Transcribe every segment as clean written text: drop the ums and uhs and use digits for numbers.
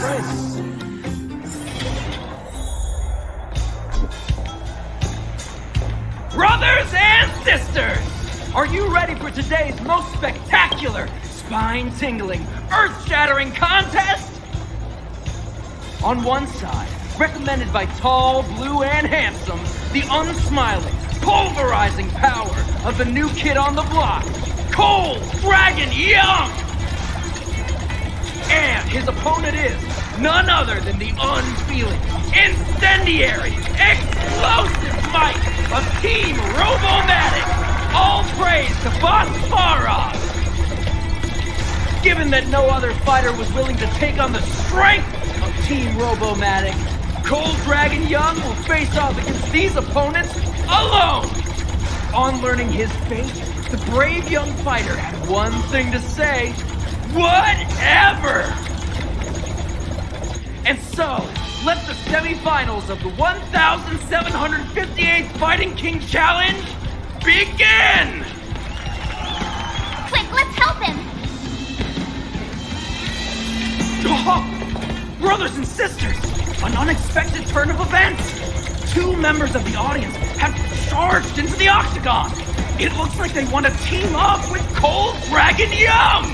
friends. Brothers and sisters, are you ready for today's most spectacular, spine-tingling, earth-shattering contest? On one side, recommended by tall, blue, and handsome, the unsmiling, pulverizing power of the new kid on the block, Cold Dragon Young! And his opponent is none other than the unfeeling, incendiary, explosive might of Team Robomatic! All praise to Boss Farah! Given that no other fighter was willing to take on the strength of Team Robomatic, Cold Dragon Young will face off against these opponents alone! On learning his fate, the brave young fighter had one thing to say: whatever! And so, let the semifinals of the 1,758th Fighting King Challenge begin! Quick, let's help him! Oh, brothers and sisters, an unexpected turn of events! Two members of the audience have charged into the octagon! It looks like they want to team up with Cold Dragon Young!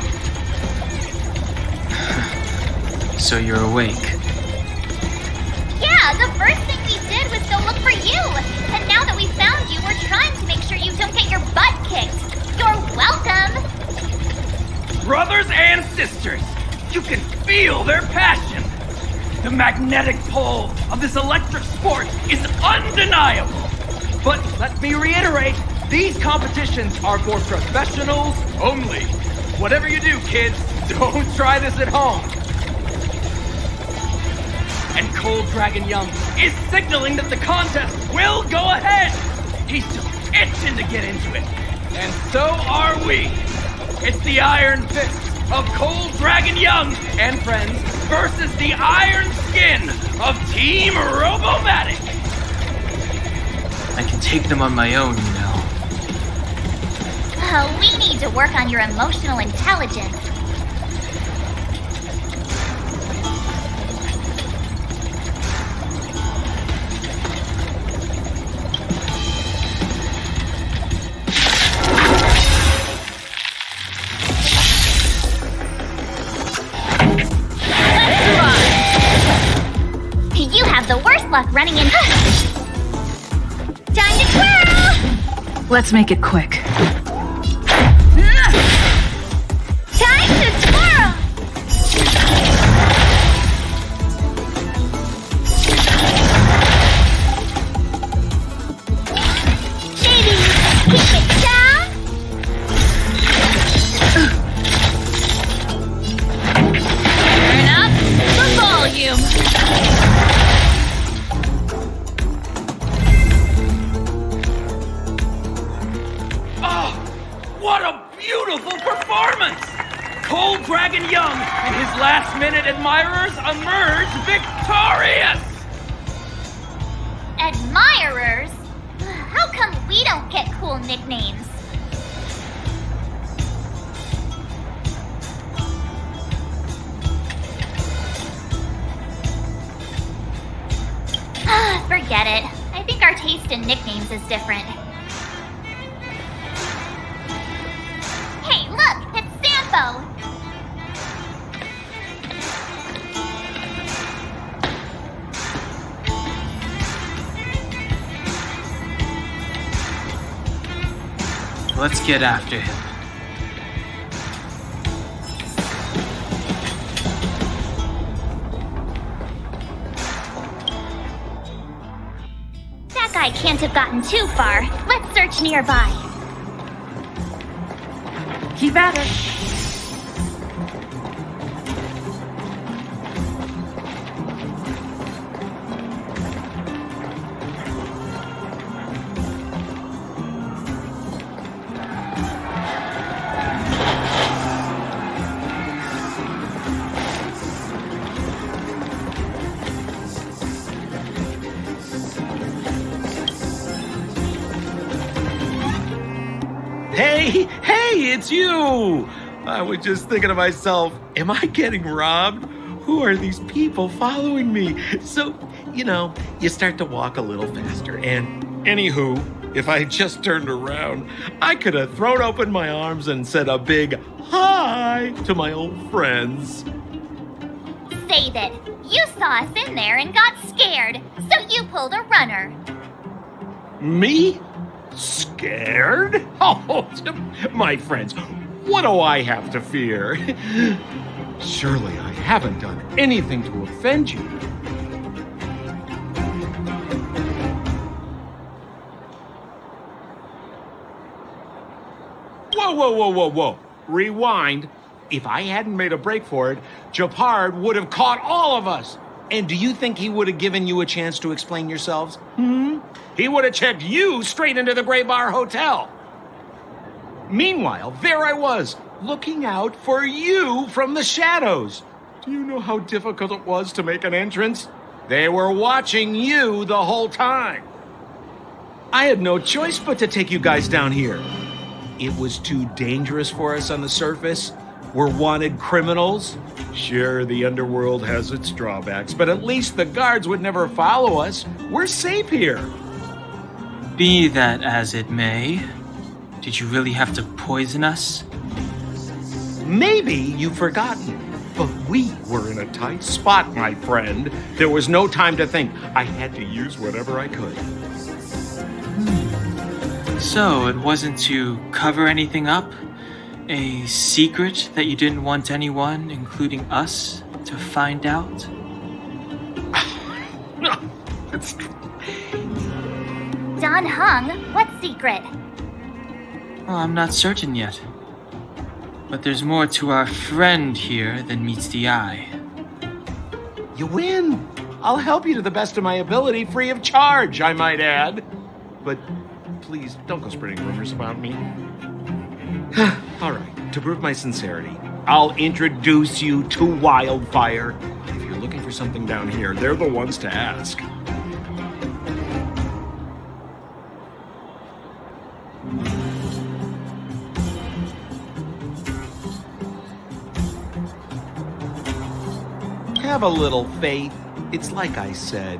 So you're awake. Yeah, the first thing we did was go look for you! And now that we found you, we're trying to make sure you don't get your butt kicked! You're welcome! Brothers and sisters, you can feel their passion! The magnetic pull of this electric sport is undeniable! But let me reiterate, these competitions are for professionals only. Whatever you do, kids, don't try this at home. And Cold Dragon Young is signaling that the contest will go ahead! He's just itching to get into it. And so are we! It's the Iron Fist of Cold Dragon Young and friends versus the Iron Skin of Team Robomatic! I can take them on my own, you know. We need to work on your emotional intelligence. You have the worst luck running in. Time to twirl! Let's make it quick. Time to twirl! Maybe kick it down? Turn up the volume. What a beautiful performance! Cold Dragon Young and his last-minute admirers emerge victorious! Admirers? How come we don't get cool nicknames? Forget it. I think our taste in nicknames is different. Hey, look! It's Sampo! Let's get after him. That guy can't have gotten too far. Let's search nearby. Keep at it. Hey, it's you! I was just thinking to myself, am I getting robbed? who are these people following me? So, you start to walk a little faster. And anywho, if I had just turned around, I could have thrown open my arms and said a big hi to my old friends. Save it. You saw us in there and got scared, so you pulled a runner. Me? Scared? Oh, my friends, what do I have to fear? Surely I haven't done anything to offend you. Whoa. Rewind. If I hadn't made a break for it, Japard would have caught all of us. And do you think he would have given you a chance to explain yourselves? He would have checked you straight into the Gray Bar Hotel. Meanwhile, there I was, looking out for you from the shadows. Do you know how difficult it was to make an entrance? They were watching you the whole time. I had no choice but to take you guys down here. It was too dangerous for us on the surface. We're wanted criminals. Sure, the underworld has its drawbacks, but at least the guards would never follow us. We're safe here. Be that as it may, did you really have to poison us? Maybe you've forgotten, but we were in a tight spot, my friend. There was no time to think. I had to use whatever I could. So it wasn't to cover anything up? A secret that you didn't want anyone, including us, to find out? No, it's... Don Hung, what secret? Well, I'm not certain yet. But there's more to our friend here than meets the eye. You win. I'll help you to the best of my ability, free of charge, I might add. But please, don't go spreading rumors about me. All right, to prove my sincerity, I'll introduce you to Wildfire. If you're looking for something down here, they're the ones to ask. Have a little faith. It's like I said,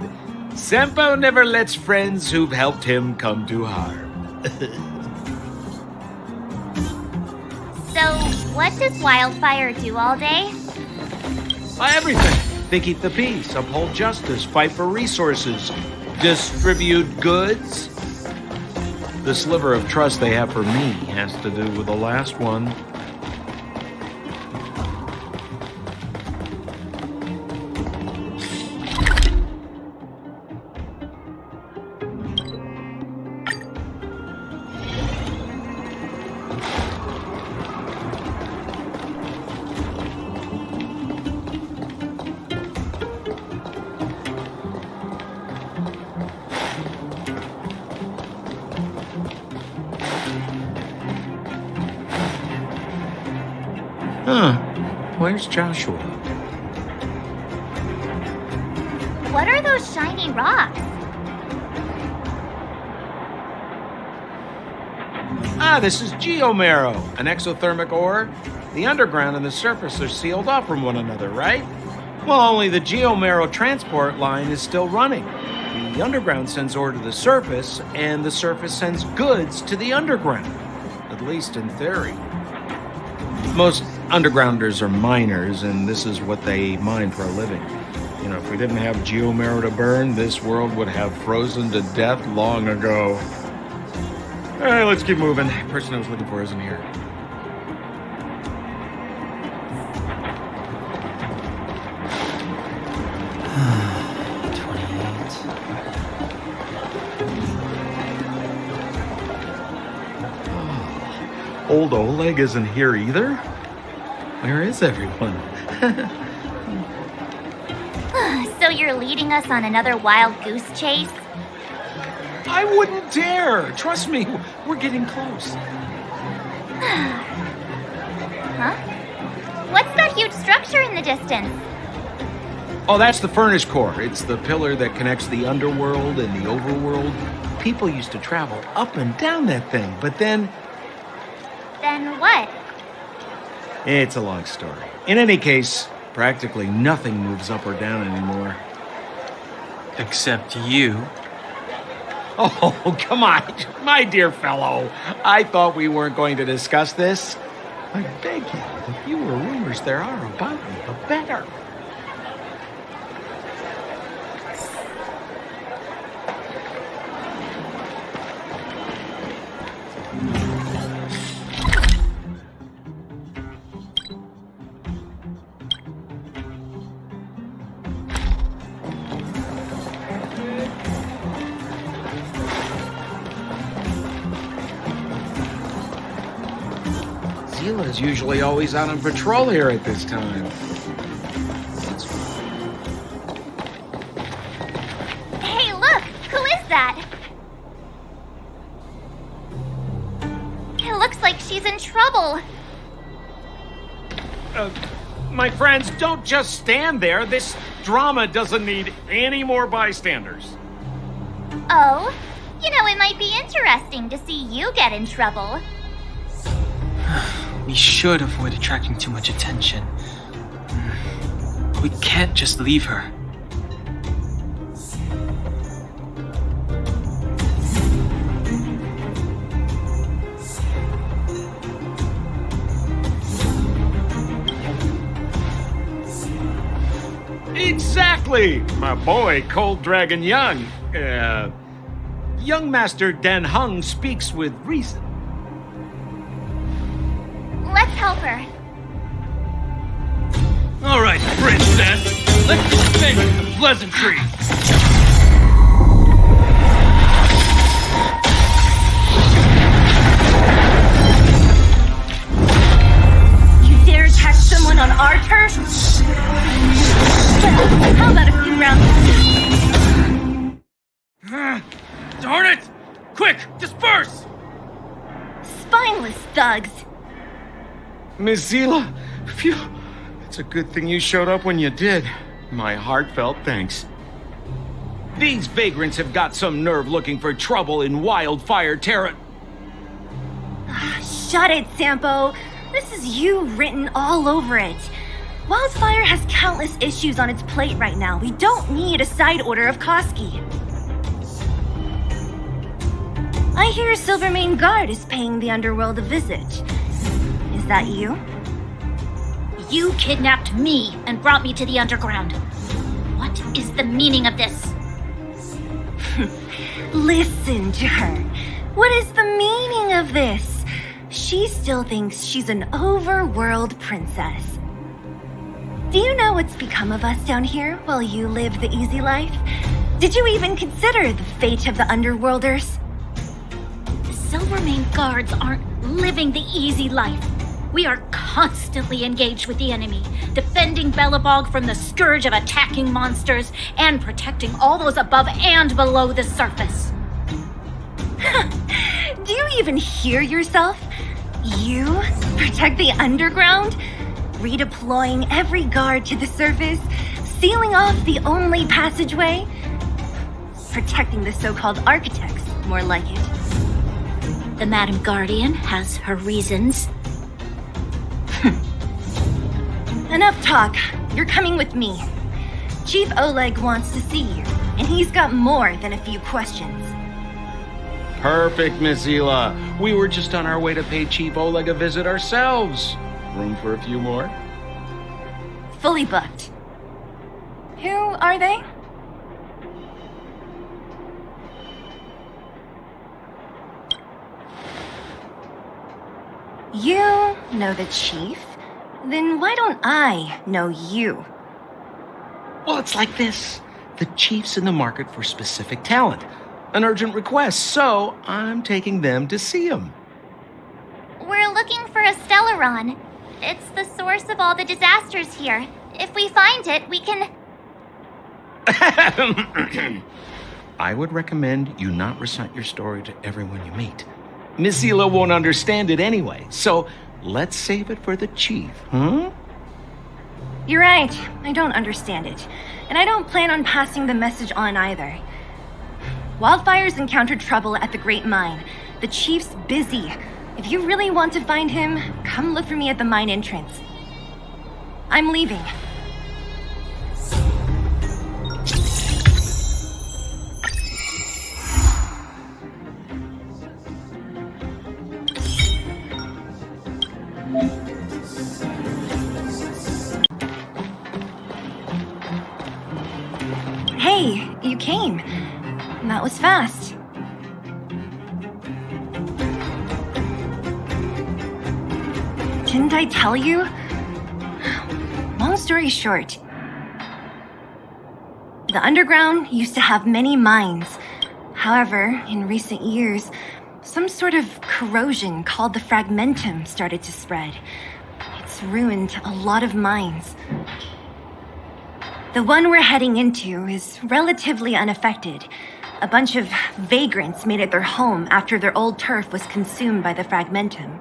Senpo never lets friends who've helped him come to harm. So, what does Wildfire do all day? Everything. They keep the peace, uphold justice, fight for resources, distribute goods. The sliver of trust they have for me has to do with the last one. Where's Joshua? What are those shiny rocks? This is geomarrow, an exothermic ore. The underground and the surface are sealed off from one another, right? Well, only the geomarrow transport line is still running. The underground sends ore to the surface, and the surface sends goods to the underground. At least in theory. Most undergrounders are miners, and this is what they mine for a living. You know, if we didn't have geomarrow to burn, this world would have frozen to death long ago. All right, let's keep moving. The person I was looking for isn't here. Old Oleg isn't here either? Where is everyone? So you're leading us on another wild goose chase? I wouldn't dare! Trust me, we're getting close. Huh? What's that huge structure in the distance? Oh, that's the furnace core. It's the pillar that connects the underworld and the overworld. People used to travel up and down that thing, but then... Then what? It's a long story. In any case, Practically nothing moves up or down anymore. Except you. Oh, come on, my dear fellow. I thought we weren't going to discuss this. I beg you, the fewer rumors there are about me, the better. Zila's usually always out on patrol here at this time. Hey, look! Who is that? It looks like she's in trouble. My friends, don't just stand there. This drama doesn't need any more bystanders. Oh? You know, it might be interesting to see you get in trouble. We should avoid attracting too much attention. We can't just leave her. Exactly, my boy, Cold Dragon Young. Young Master Dan Hung speaks with reason. Let's help her. All right, princess. Let's dispense the pleasantries. You dare attack someone on our turf? How about a few rounds? Darn it! Quick, disperse! Spineless thugs. Miss Zila, phew. It's a good thing you showed up when you did. My heartfelt thanks. These vagrants have got some nerve looking for trouble in Wildfire Terra. Shut it, Sampo. This is you written all over it. Wildfire has countless issues on its plate right now. We don't need a side order of Koski. I hear Silvermane Guard is paying the underworld a visit. Is that you? You kidnapped me and brought me to the underground. What is the meaning of this? Listen to her. What is the meaning of this? She still thinks she's an overworld princess. Do you know what's become of us down here while you live the easy life? Did you even consider the fate of the underworlders? The Silvermane Guards aren't living the easy life. We are constantly engaged with the enemy, defending Belobog from the scourge of attacking monsters and protecting all those above and below the surface. Do you even hear yourself? You protect the underground? Redeploying every guard to the surface? Sealing off the only passageway? Protecting the so-called architects, more like it. The Madam Guardian has her reasons. Enough talk. You're coming with me. Chief Oleg wants to see you, and he's got more than a few questions. Perfect, Miss Zila. We were just on our way to pay Chief Oleg a visit ourselves. Room for a few more? Fully booked. Who are they? You know the chief? Then why don't I know you? Well, it's like this. The chief's in the market for specific talent. An urgent request, so I'm taking them to see him. We're looking for a Stellaron. It's the source of all the disasters here. If we find it, we can... I would recommend you not recite your story to everyone you meet. Miss Zila won't understand it anyway, so let's save it for the chief, huh? You're right. I don't understand it. And I don't plan on passing the message on either. Wildfire's encountered trouble at the Great Mine. The chief's busy. If you really want to find him, come look for me at the mine entrance. I'm leaving. you came. And that was fast. Didn't I tell you? Long story short, the underground used to have many mines. However, in recent years, some sort of corrosion called the fragmentum started to spread. It's ruined a lot of mines. The one we're heading into is relatively unaffected. A bunch of vagrants made it their home after their old turf was consumed by the fragmentum.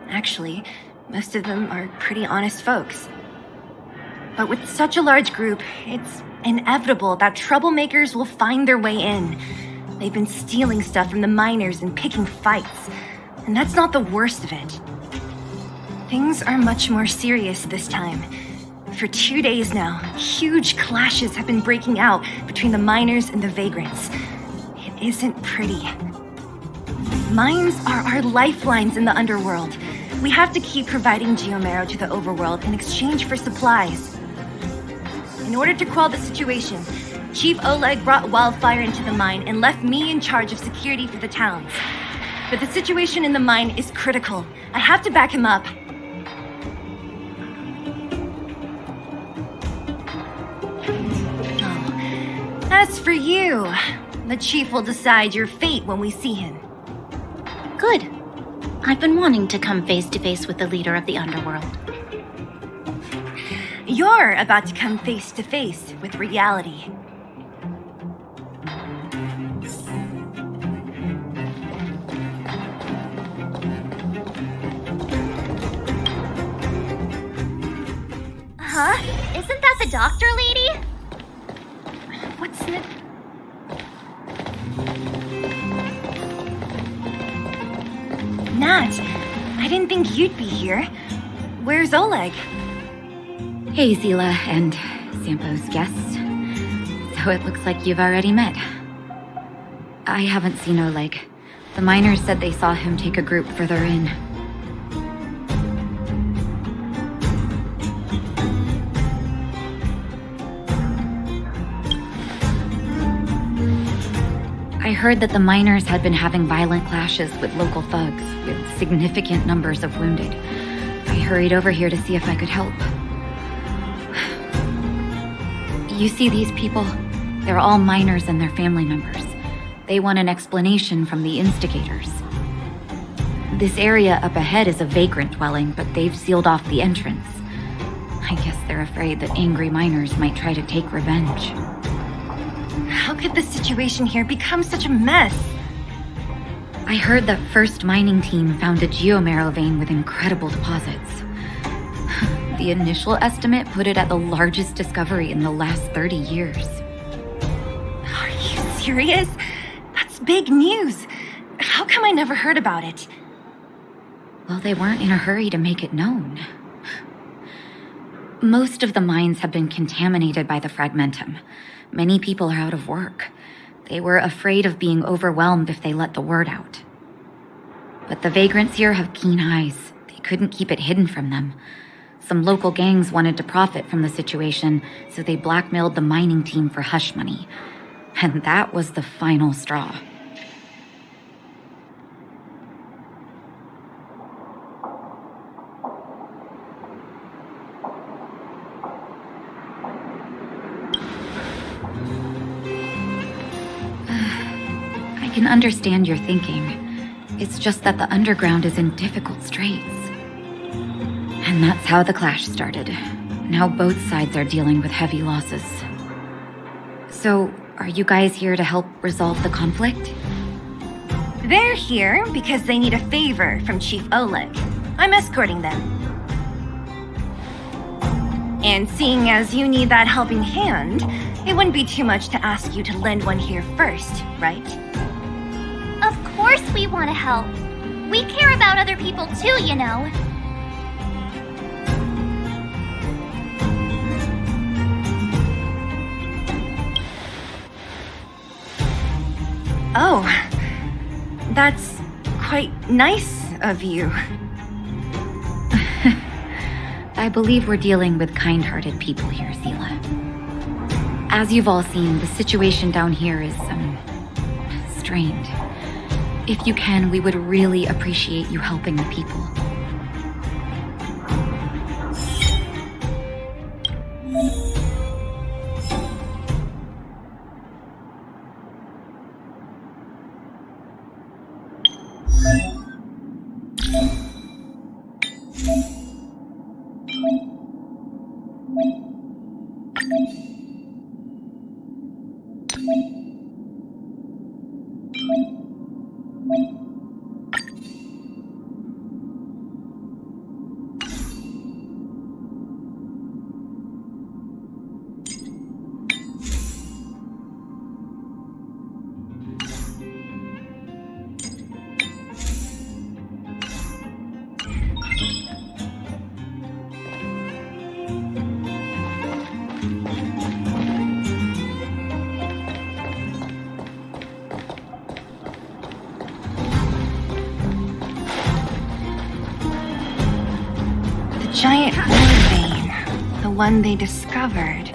Actually, most of them are pretty honest folks. But with such a large group, it's inevitable that troublemakers will find their way in. They've been stealing stuff from the miners and picking fights. And that's not the worst of it. Things are much more serious this time. For 2 days now, huge clashes have been breaking out between the miners and the vagrants. It isn't pretty. Mines are our lifelines in the underworld. We have to keep providing geomarrow to the overworld in exchange for supplies. In order to quell the situation, Chief Oleg brought wildfire into the mine and left me in charge of security for the towns. But the situation in the mine is critical. I have to back him up. Oh. As for you, the Chief will decide your fate when we see him. Good. I've been wanting to come face to face with the leader of the underworld. You're about to come face to face with reality. Huh? Isn't that the doctor lady? What's the... Nat, I didn't think you'd be here. Where's Oleg? Hey, Zila and Sampo's guests. So it looks like you've already met. I haven't seen Oleg. The miners said they saw him take a group further in. I heard that the miners had been having violent clashes with local thugs, with significant numbers of wounded. I hurried over here to see if I could help. You see these people? They're all miners and their family members. They want an explanation from the instigators. This area up ahead is a vagrant dwelling, but they've sealed off the entrance. I guess they're afraid that angry miners might try to take revenge. How could the situation here become such a mess? I heard that First Mining Team found a geomarrow vein with incredible deposits. The initial estimate put it at the largest discovery in the last 30 years. Are you serious? That's big news. How come I never heard about it? Well, they weren't in a hurry to make it known. Most of the mines have been contaminated by the fragmentum. Many people are out of work. They were afraid of being overwhelmed if they let the word out. But the vagrants here have keen eyes. They couldn't keep it hidden from them. Some local gangs wanted to profit from the situation, so they blackmailed the mining team for hush money. And that was the final straw. I can understand your thinking. It's just that the underground is in difficult straits. And that's how the clash started. Now both sides are dealing with heavy losses. So, are you guys here to help resolve the conflict? They're here because they need a favor from Chief Oleg. I'm escorting them. And seeing as you need that helping hand, it wouldn't be too much to ask you to lend one here first, right? Of course we want to help. We care about other people too, you know. Oh, that's quite nice of you. I believe we're dealing with kind-hearted people here, Zila. As you've all seen, the situation down here is, strained. If you can, we would really appreciate you helping the people. Giant ore vein, the one they discovered.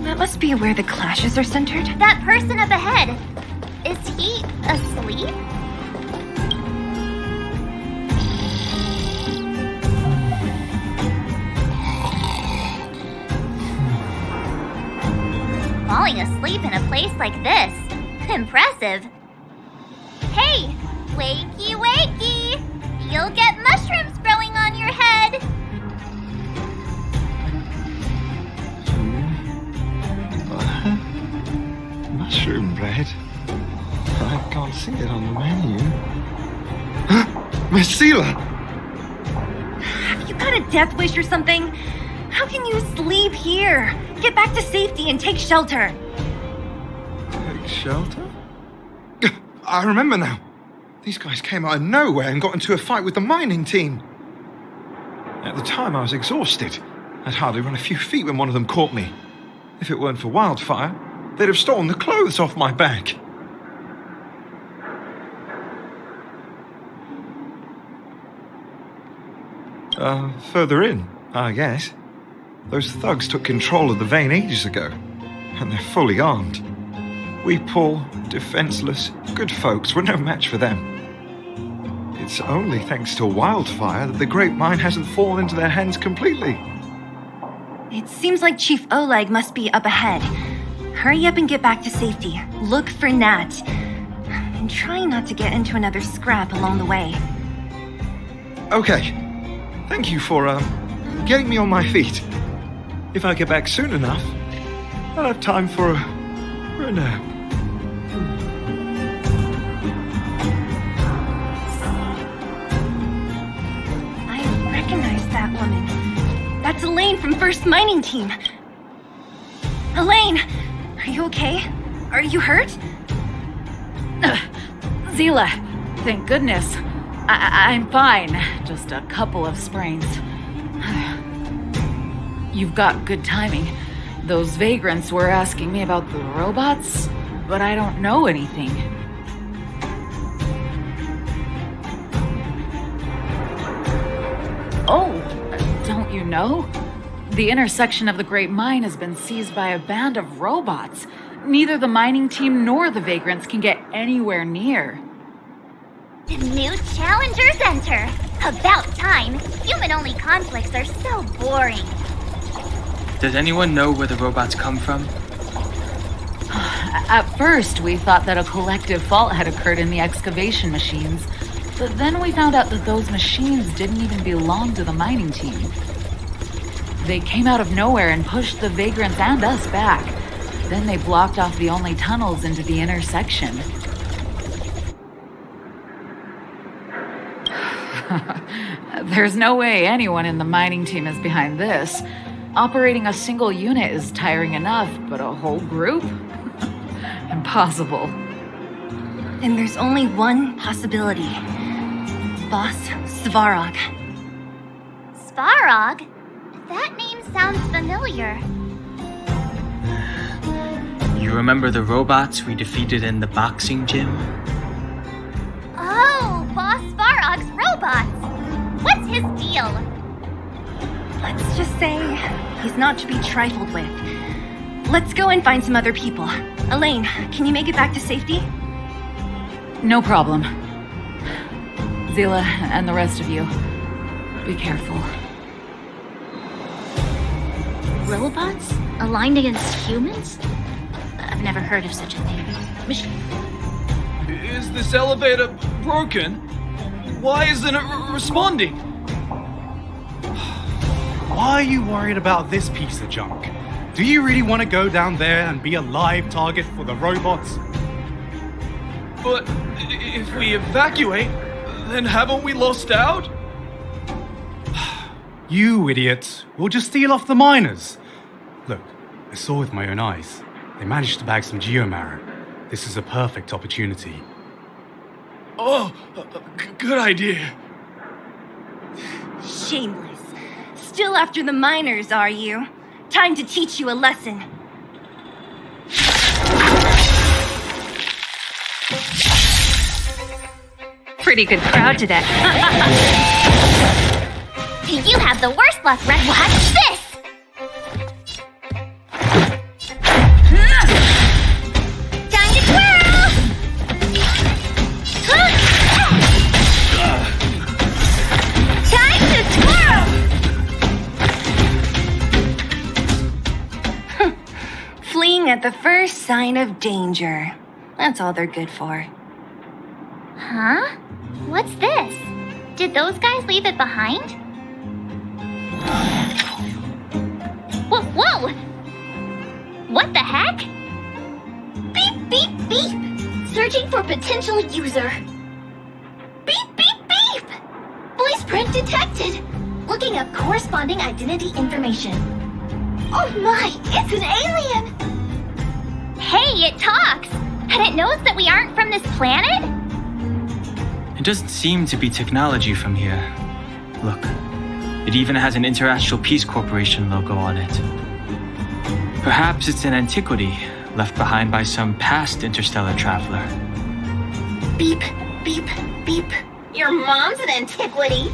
That must be where the clashes are centered. That person up ahead, is he asleep? Falling asleep in a place like this. Impressive. Hey, wakey wakey! You'll get mushrooms growing on your head! Mushroom bread? I can't see it on the menu. Messila! Have you got a death wish or something? How can you sleep here? Get back to safety and take shelter. Take shelter? I remember now. These guys came out of nowhere and got into a fight with the mining team. At the time, I was exhausted. I'd hardly run a few feet when one of them caught me. If it weren't for Wildfire, they'd have stolen the clothes off my back. Further in, I guess. Those thugs took control of the vein ages ago, and they're fully armed. We poor, defenseless, good folks were no match for them. It's only thanks to Wildfire that the Great Mine hasn't fallen into their hands completely. It seems like Chief Oleg must be up ahead. Hurry up and get back to safety. Look for Nat. And try not to get into another scrap along the way. Okay. Thank you for, getting me on my feet. If I get back soon enough, I'll have time for a nap. I recognize that woman. That's Elaine from First Mining Team. Elaine! Are you okay? Are you hurt? Zila, thank goodness. I'm fine. Just a couple of sprains. You've got good timing. Those vagrants were asking me about the robots, but I don't know anything. Oh, don't you know? The intersection of the Great Mine has been seized by a band of robots. Neither the mining team nor the vagrants can get anywhere near. The new challengers enter. About time. Human-only conflicts are so boring. Does anyone know where the robots come from? At first, we thought that a collective fault had occurred in the excavation machines, but then we found out that those machines didn't even belong to the mining team. They came out of nowhere and pushed the vagrants and us back. Then they blocked off the only tunnels into the intersection. There's no way anyone in the mining team is behind this. Operating a single unit is tiring enough, but a whole group? Impossible. And there's only one possibility. Boss Svarog. Svarog? That name sounds familiar. You remember the robots we defeated in the boxing gym? Oh, Boss Svarog's robots! What's his deal? Let's just say he's not to be trifled with. let's go and find some other people. Elaine, can you make it back to safety? No problem. Zila and the rest of you, be careful. Robots? Aligned against humans? I've never heard of such a thing. Is this elevator broken? Why isn't it responding? Why are you worried about this piece of junk? Do you really want to go down there and be a live target for the robots? But if we evacuate, then haven't we lost out? You idiots! We'll just steal off the miners. Look, I saw with my own eyes. They managed to bag some geomarrow. This is a perfect opportunity. Oh, good idea. Shameless. Still after the miners, are you? Time to teach you a lesson. Pretty good crowd today. You have the worst luck, Red. Watch this! Time to twirl! Time to twirl! Fleeing at the first sign of danger. That's all they're good for. Huh? What's this? Did those guys leave it behind? Whoa! What the heck? Beep, beep, beep! Searching for potential user. Beep, beep, beep! Voice print detected. Looking up corresponding identity information. Oh my, it's an alien! Hey, it talks! And it knows that we aren't from this planet? It doesn't seem to be technology from here. Look, it even has an Interastral Peace Corporation logo on it. Perhaps it's an antiquity left behind by some past interstellar traveler. Beep, beep, beep. Your mom's an antiquity.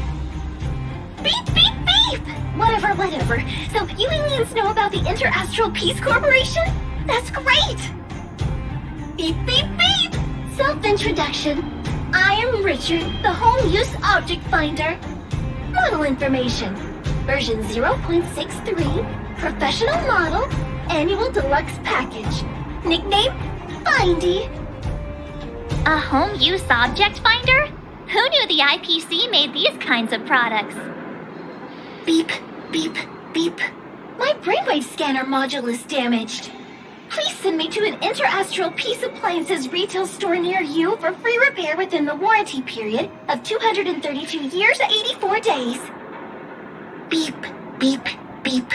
Beep, beep, beep! Whatever. So you aliens know about the Interastral Peace Corporation? That's great! Beep, beep, beep! Self-introduction. I am Richard, the Home Use Object Finder. Model information. Version 0.63. Professional model. Annual deluxe package. Nickname? Findy. A home use object finder? Who knew the IPC made these kinds of products? Beep, beep, beep. My brainwave scanner module is damaged. Please send me to an Interastral Peace Appliances retail store near you for free repair within the warranty period of 232 years, 84 days. Beep, beep, beep.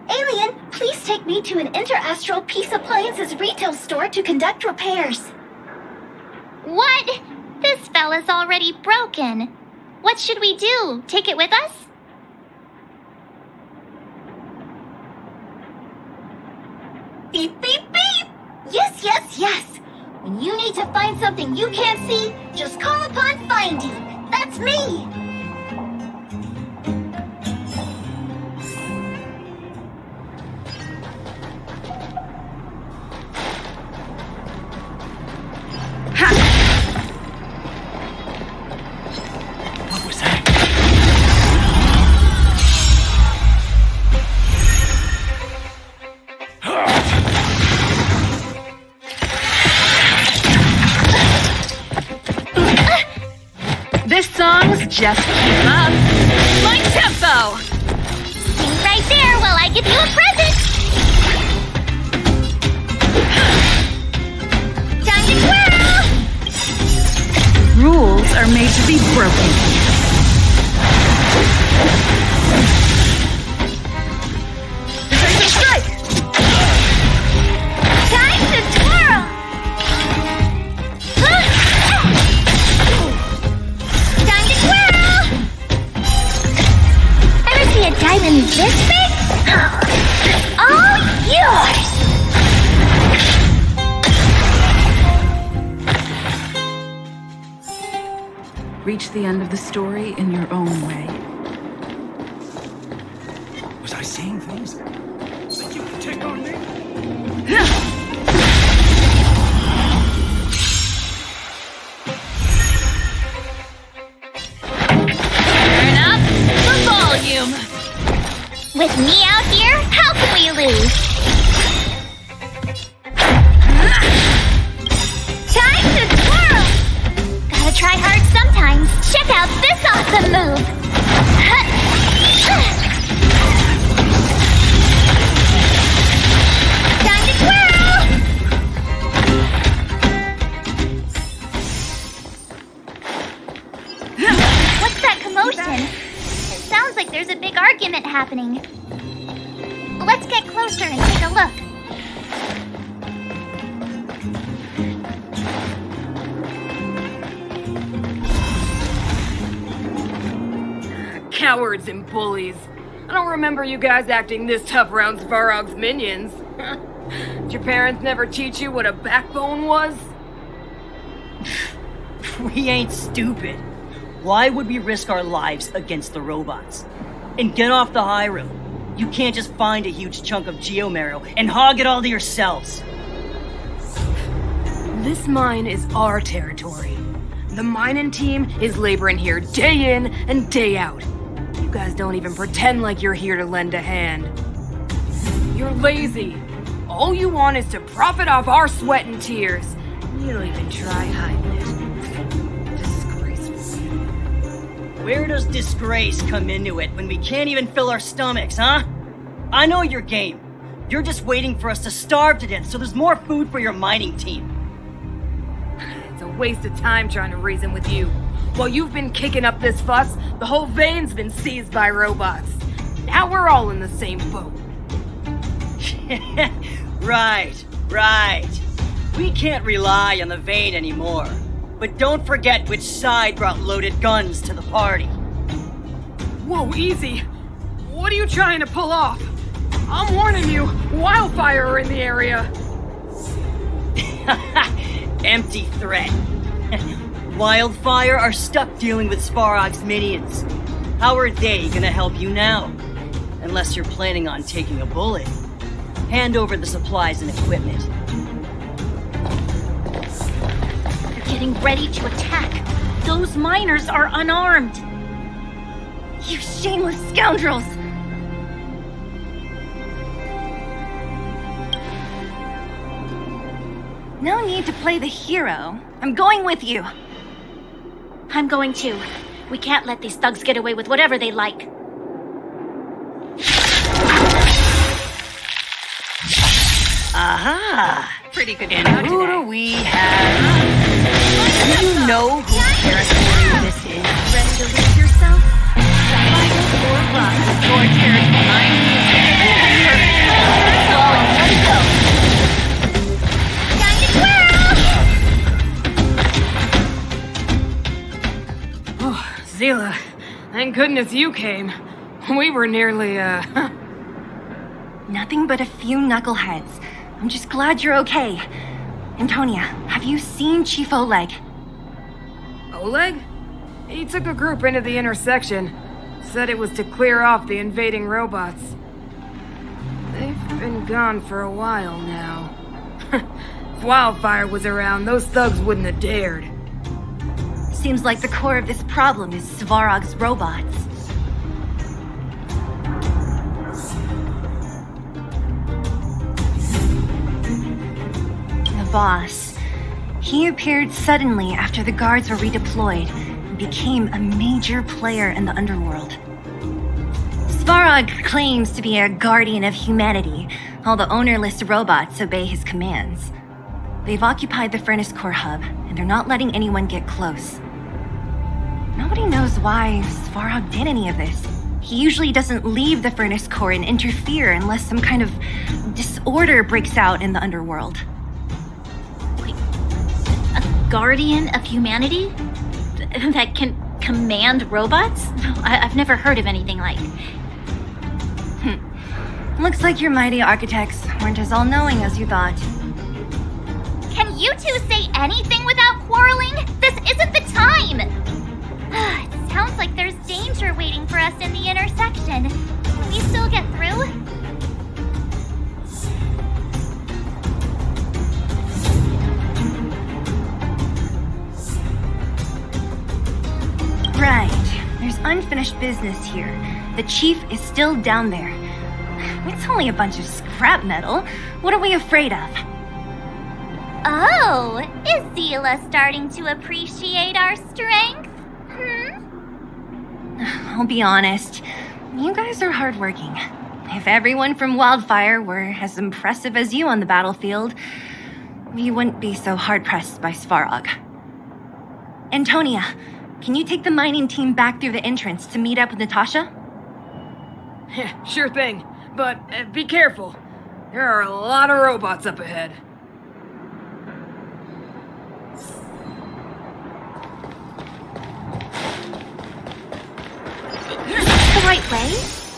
Alien, please take me to an Interastral Peace Appliances retail store to conduct repairs. What? This fella's already broken. What should we do? Take it with us? Beep, beep, beep! Yes! When you need to find something you can't see, just call upon Findy. That's me! What was that? This song's just keep up. My tempo! Sing right there while I give you a present! Time to twirl! Rules are made to be broken. Strike! Time to twirl! Time to twirl! Ever see a diamond this big? All yours! Reach the end of the story in your own way. Was I seeing things? Think you can take on me? happening. Let's get closer and take a look. Cowards and bullies. I don't remember you guys acting this tough around Svarog's minions. Did your parents never teach you what a backbone was? We ain't stupid. Why would we risk our lives against the robots? And get off the high road. You can't just find a huge chunk of geomarrow and hog it all to yourselves. This mine is our territory. The mining team is laboring here day in and day out. You guys don't even pretend like you're here to lend a hand. You're lazy. All you want is to profit off our sweat and tears. You don't even try hiding it. Disgraceful. Where does disgrace come into it when we can't even fill our stomachs, huh? I know your game. You're just waiting for us to starve to death so there's more food for your mining team. It's a waste of time trying to reason with you. While you've been kicking up this fuss, the whole vein's been seized by robots. Now we're all in the same boat. Right. We can't rely on the vein anymore. But don't forget which side brought loaded guns to the party. Whoa, easy. What are you trying to pull off? I'm warning you, wildfire are in the area. Empty threat. Wildfire are stuck dealing with Svarog's minions. How are they gonna help you now? Unless you're planning on taking a bullet. Hand over the supplies and equipment. They're getting ready to attack. Those miners are unarmed. You shameless scoundrels! No need to play the hero. I'm going with you. I'm going too. We can't let these thugs get away with whatever they like. Aha! Pretty good. And who do we have? Do you know whose territory this is? Ready to lose yourself? Or rock your territory. Let's go. Zila, thank goodness you came. We were nearly, Nothing but a few knuckleheads. I'm just glad you're okay. Antonia, have you seen Chief Oleg? Oleg? He took a group into the intersection. Said it was to clear off the invading robots. They've been gone for a while now. If Wildfire was around, those thugs wouldn't have dared. Seems like the core of this problem is Svarog's robots. The boss. He appeared suddenly after the guards were redeployed and became a major player in the underworld. Svarog claims to be a guardian of humanity, while the ownerless robots obey his commands. They've occupied the Furnace Core hub, and they're not letting anyone get close. Nobody knows why Svarog did any of this. He usually doesn't leave the Furnace Core and interfere unless some kind of disorder breaks out in the underworld. Wait, a guardian of humanity? That can command robots? I've never heard of anything like. Looks like your mighty architects weren't as all-knowing as you thought. Can you two say anything without quarreling? This isn't the time! It sounds like there's danger waiting for us in the intersection. Can we still get through? Right. There's unfinished business here. The chief is still down there. It's only a bunch of scrap metal. What are we afraid of? Oh, is Zila starting to appreciate our strength? I'll be honest. You guys are hardworking. If everyone from Wildfire were as impressive as you on the battlefield, we wouldn't be so hard-pressed by Svarog. Antonia, can you take the mining team back through the entrance to meet up with Natasha? Yeah, sure thing. But be careful. There are a lot of robots up ahead. Is this the right way?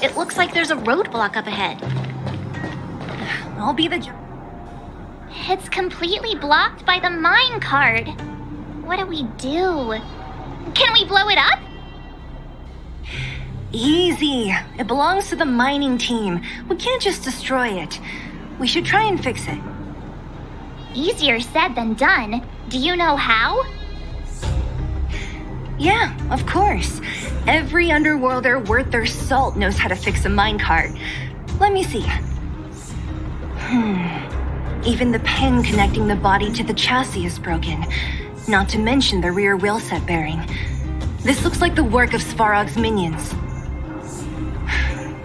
It looks like there's a roadblock up ahead. I'll be the It's completely blocked by the mine card. What do we do? Can we blow it up? Easy. It belongs to the mining team. We can't just destroy it. We should try and fix it. Easier said than done. Do you know how? Yeah, of course. Every underworlder worth their salt knows how to fix a minecart. Let me see. Even the pin connecting the body to the chassis is broken. Not to mention the rear wheel set bearing. This looks like the work of Svarog's minions.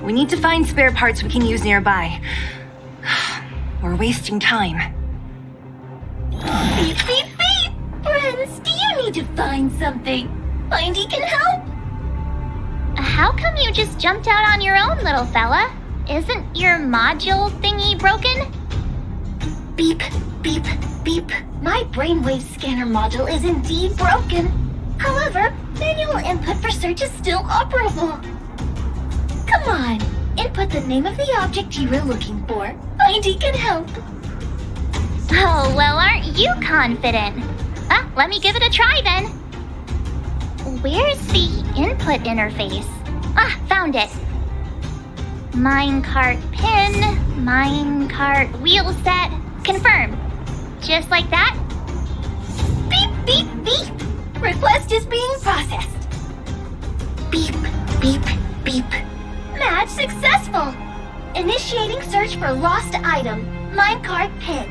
We need to find spare parts we can use nearby. We're wasting time. Beep, beep, beep! Friends, do you need to find something? Findy can help? How come you just jumped out on your own, little fella? Isn't your module thingy broken? Beep, beep, beep. My brainwave scanner module is indeed broken. However, manual input for search is still operable. Come on, input the name of the object you were looking for. Findy can help. Oh, well, aren't you confident? Let me give it a try then. Where's the input interface? Found it. Minecart pin, minecart wheel set, confirm. Just like that. Beep, beep, beep. Request is being processed. Beep, beep, beep. Match successful. Initiating search for lost item, minecart pin.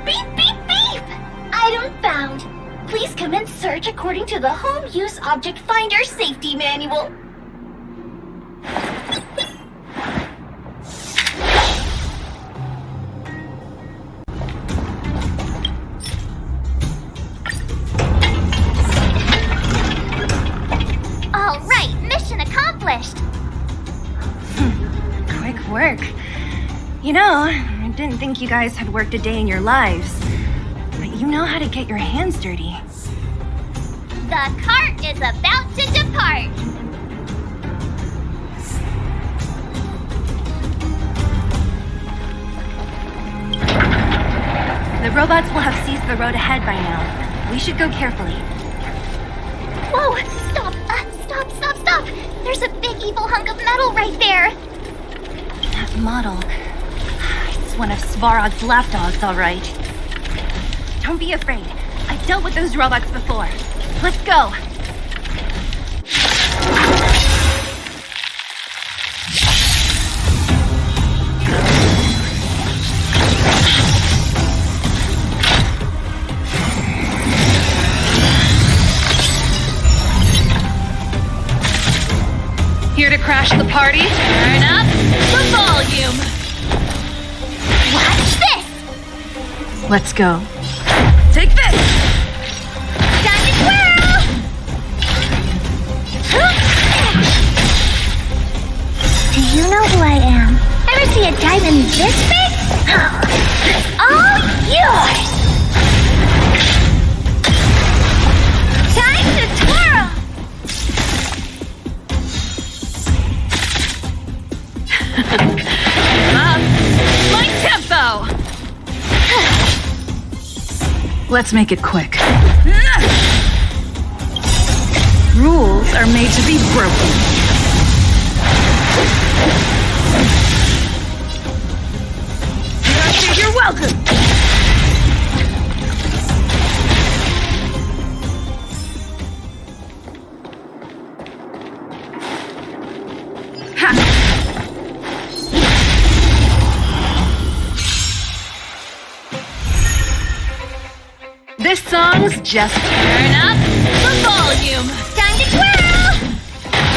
Beep, beep, beep. Item found. Please commence search according to the Home Use Object Finder Safety Manual. All right, mission accomplished. Quick work. You know, I didn't think you guys had worked a day in your lives. But you know how to get your hands dirty. The cart is about to depart. The robots will have seized the road ahead by now. We should go carefully. Whoa! Stop! Stop! There's a big evil hunk of metal right there. That model. It's one of Svarog's lapdogs, all right. Don't be afraid. I've dealt with those robots before. Let's go. Here to crash the party? Turn up the volume. Watch this. Let's go. Take this! Time to twirl! Do you know who I am? Ever see a diamond this big? It's all yours! Time to twirl! My tempo! Let's make it quick. Rules are made to be broken. You're welcome! This song's just Turn up the volume. Time to twirl!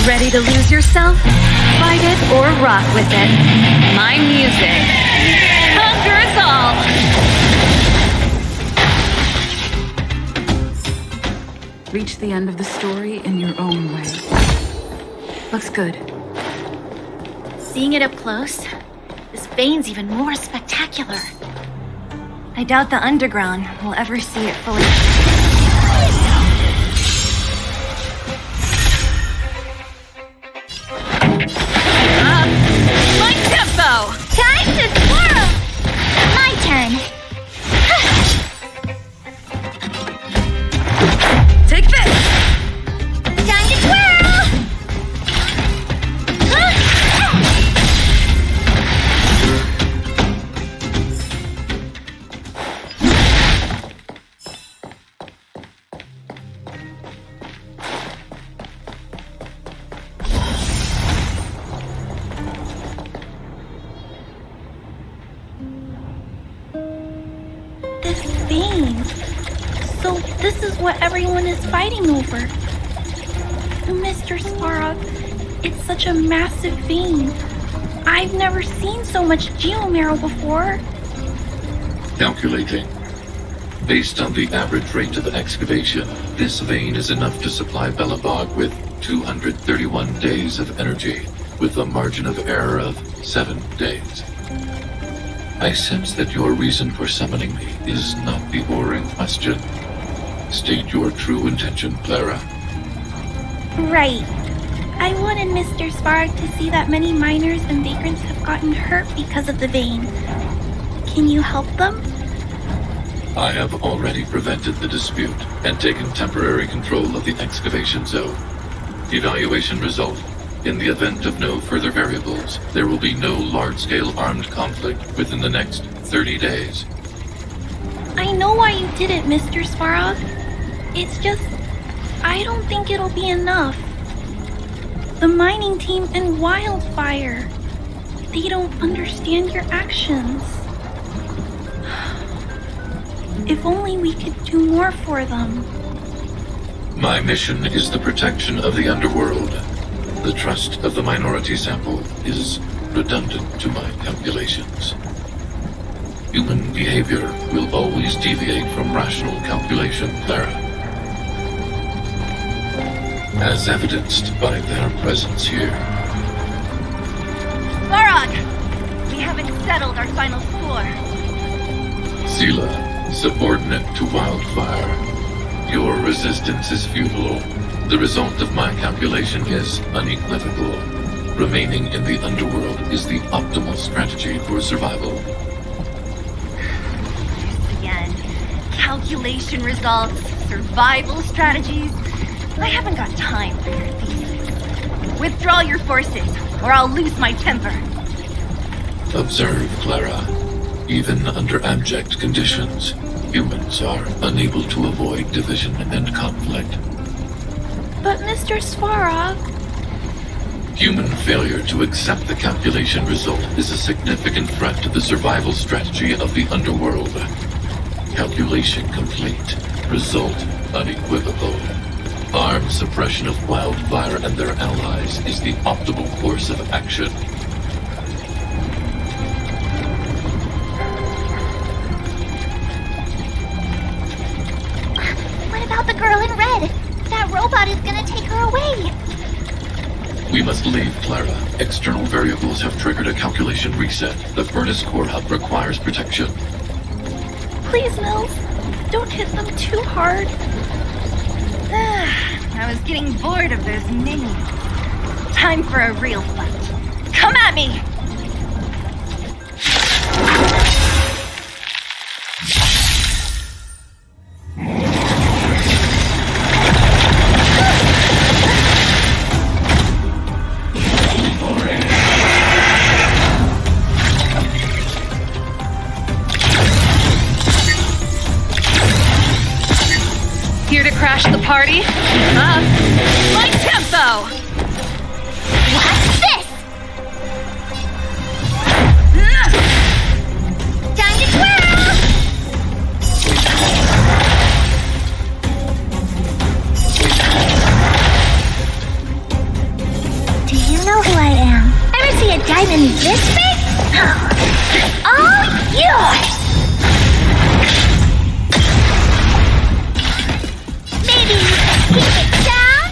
ready to lose yourself? Fight it or rock with it. My music conquers all. Reach the end of the story in your own way. Looks good. Seeing it up close, this vein's even more spectacular. I doubt the underground will ever see it fully. My tempo! Time to twirl! My turn. Take this! Time to twirl! This vein. So this is what everyone is fighting over. Mr. Svarog, it's such a massive vein. I've never seen so much geomarrow before. Calculating. Based on the average rate of excavation, this vein is enough to supply Belobog with 231 days of energy, with a margin of error of 7 days. I sense that your reason for summoning me is not the ore in question. State your true intention, Clara. Right. I wanted Mr. Svarog to see that many miners and vagrants have gotten hurt because of the vein. Can you help them? I have already prevented the dispute and taken temporary control of the excavation zone. Evaluation result. In the event of no further variables, there will be no large-scale armed conflict within the next 30 days. I know why you did it, Mr. Svarog. It's just, I don't think it'll be enough. The mining team and Wildfire, they don't understand your actions. If only we could do more for them. My mission is the protection of the underworld. The trust of the minority sample is redundant to my calculations. Human behavior will always deviate from rational calculation, Clara. As evidenced by their presence here. Svarog! We haven't settled our final score. Sela, subordinate to Wildfire. Your resistance is futile. The result of my calculation is unequivocal. Remaining in the underworld is the optimal strategy for survival. Again, calculation results, survival strategies. I haven't got time for your thesis. Withdraw your forces, or I'll lose my temper. Observe, Clara. Even under abject conditions, humans are unable to avoid division and conflict. But Mr. Svarog... Human failure to accept the calculation result is a significant threat to the survival strategy of the underworld. Calculation complete. Result unequivocal. Armed suppression of Wildfire and their allies is the optimal course of action. What about the girl in red? That robot is gonna take her away. We must leave, Clara. External variables have triggered a calculation reset. The furnace core hub requires protection. Please, Mills, don't hit them too hard. I was getting bored of those minions. Time for a real fight. Come at me! Here to crash the party? Keep up. My tempo! What's this? Time to twirl! Do you know who I am? Ever see a diamond this big? All yours! Maybe you can keep it down?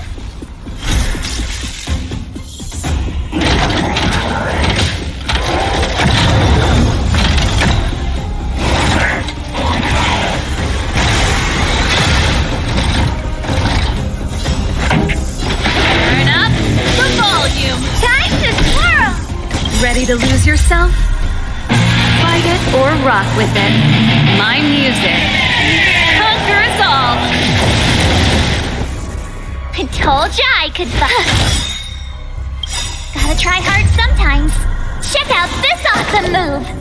yourself? Fight it or rock with it. My music conquers all. I told ya I could Gotta try hard sometimes. Check out this awesome move.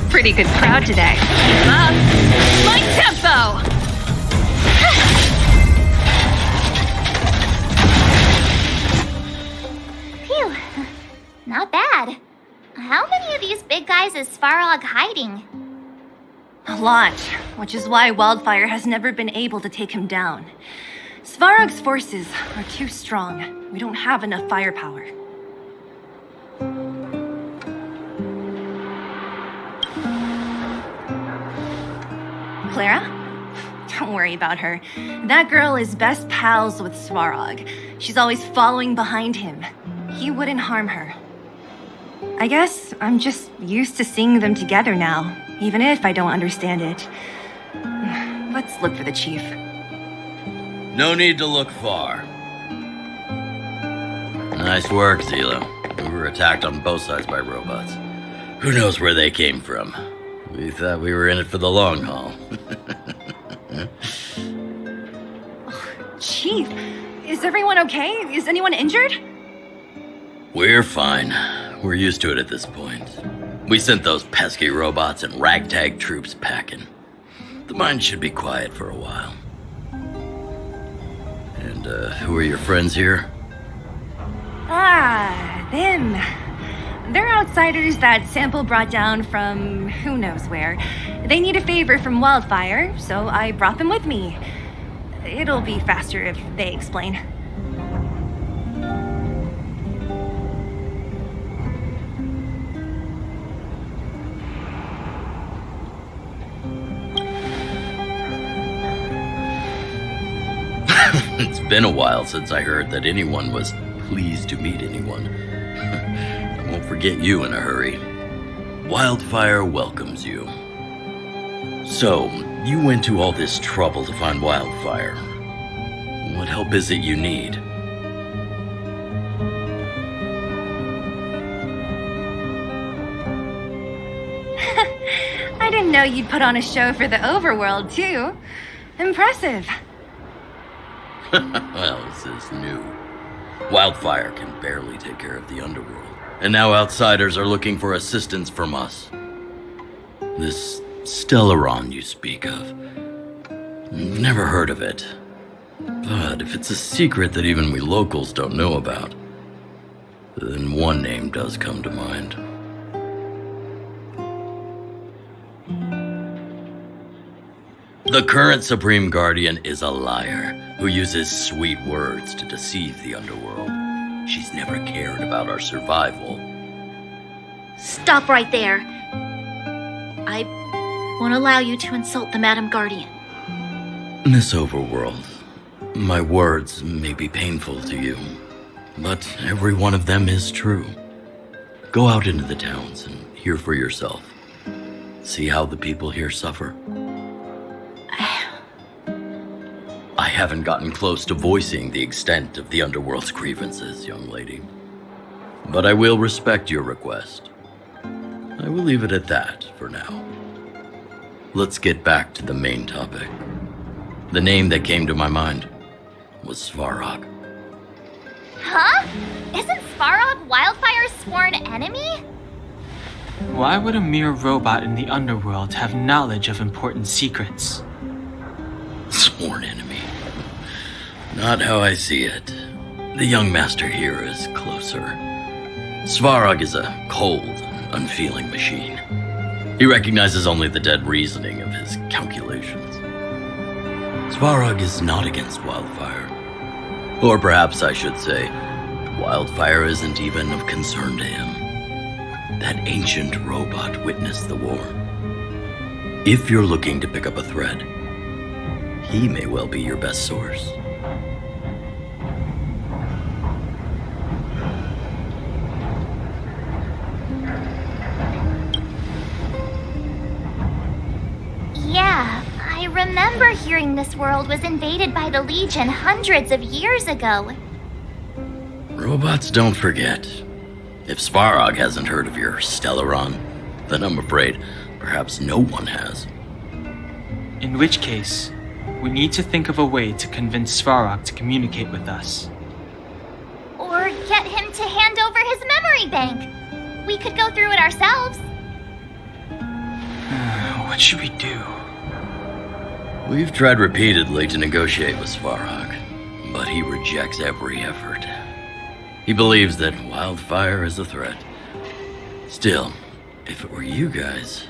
Pretty good crowd today. Up my tempo. Phew. Not bad. How many of these big guys is Svarog hiding? A lot, which is why Wildfire has never been able to take him down. Svarog's forces are too strong. We don't have enough firepower. Clara? Don't worry about her. That girl is best pals with Svarog. She's always following behind him. He wouldn't harm her. I guess I'm just used to seeing them together now, even if I don't understand it. Let's look for the chief. No need to look far. Nice work, Zila. We were attacked on both sides by robots. Who knows where they came from? We thought we were in it for the long haul. Chief, is everyone okay? Is anyone injured? We're fine. We're used to it at this point. We sent those pesky robots and ragtag troops packing. The mine should be quiet for a while. And, who are your friends here? Ah, them. They're outsiders that Sample brought down from who knows where. They need a favor from Wildfire, so I brought them with me. It'll be faster if they explain. It's been a while since I heard that anyone was pleased to meet anyone. I won't forget you in a hurry. Wildfire welcomes you. So, you went to all this trouble to find Wildfire. What help is it you need? I didn't know you'd put on a show for the overworld, too. Impressive. Well, this is new. Wildfire can barely take care of the underworld, and now outsiders are looking for assistance from us. This Stellaron you speak of. Never heard of it. But if it's a secret that even we locals don't know about, then one name does come to mind. The current Supreme Guardian is a liar who uses sweet words to deceive the underworld. She's never cared about our survival. Stop right there. I won't allow you to insult the Madam Guardian. Miss Overworld, my words may be painful to you, but every one of them is true. Go out into the towns and hear for yourself. See how the people here suffer. I haven't gotten close to voicing the extent of the underworld's grievances, young lady. But I will respect your request. I will leave it at that for now. Let's get back to the main topic. The name that came to my mind was Svarog. Huh? Isn't Svarog Wildfire's sworn enemy? Why would a mere robot in the underworld have knowledge of important secrets? Sworn enemy. Not how I see it. The young master here is closer. Svarog is a cold, unfeeling machine. He recognizes only the dead reasoning of his calculations. Svarog is not against Wildfire. Or perhaps I should say, Wildfire isn't even of concern to him. That ancient robot witnessed the war. If you're looking to pick up a thread, he may well be your best source. Yeah, I remember hearing this world was invaded by the Legion hundreds of years ago. Robots don't forget. If Svarog hasn't heard of your Stellaron, then I'm afraid perhaps no one has. In which case, we need to think of a way to convince Svarog to communicate with us. Or get him to hand over his memory bank. We could go through it ourselves. What should we do? We've tried repeatedly to negotiate with Svarog, but he rejects every effort. He believes that wildfire is a threat. Still, if it were you guys...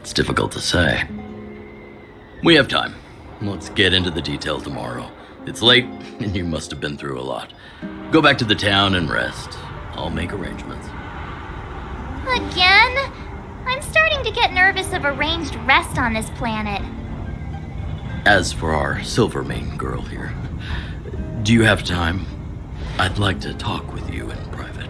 it's difficult to say. We have time. Let's get into the details tomorrow. It's late, and you must have been through a lot. Go back to the town and rest. I'll make arrangements. Again? I'm starting to get nervous of arranged rest on this planet. As for our Silvermane girl here, do you have time? I'd like to talk with you in private.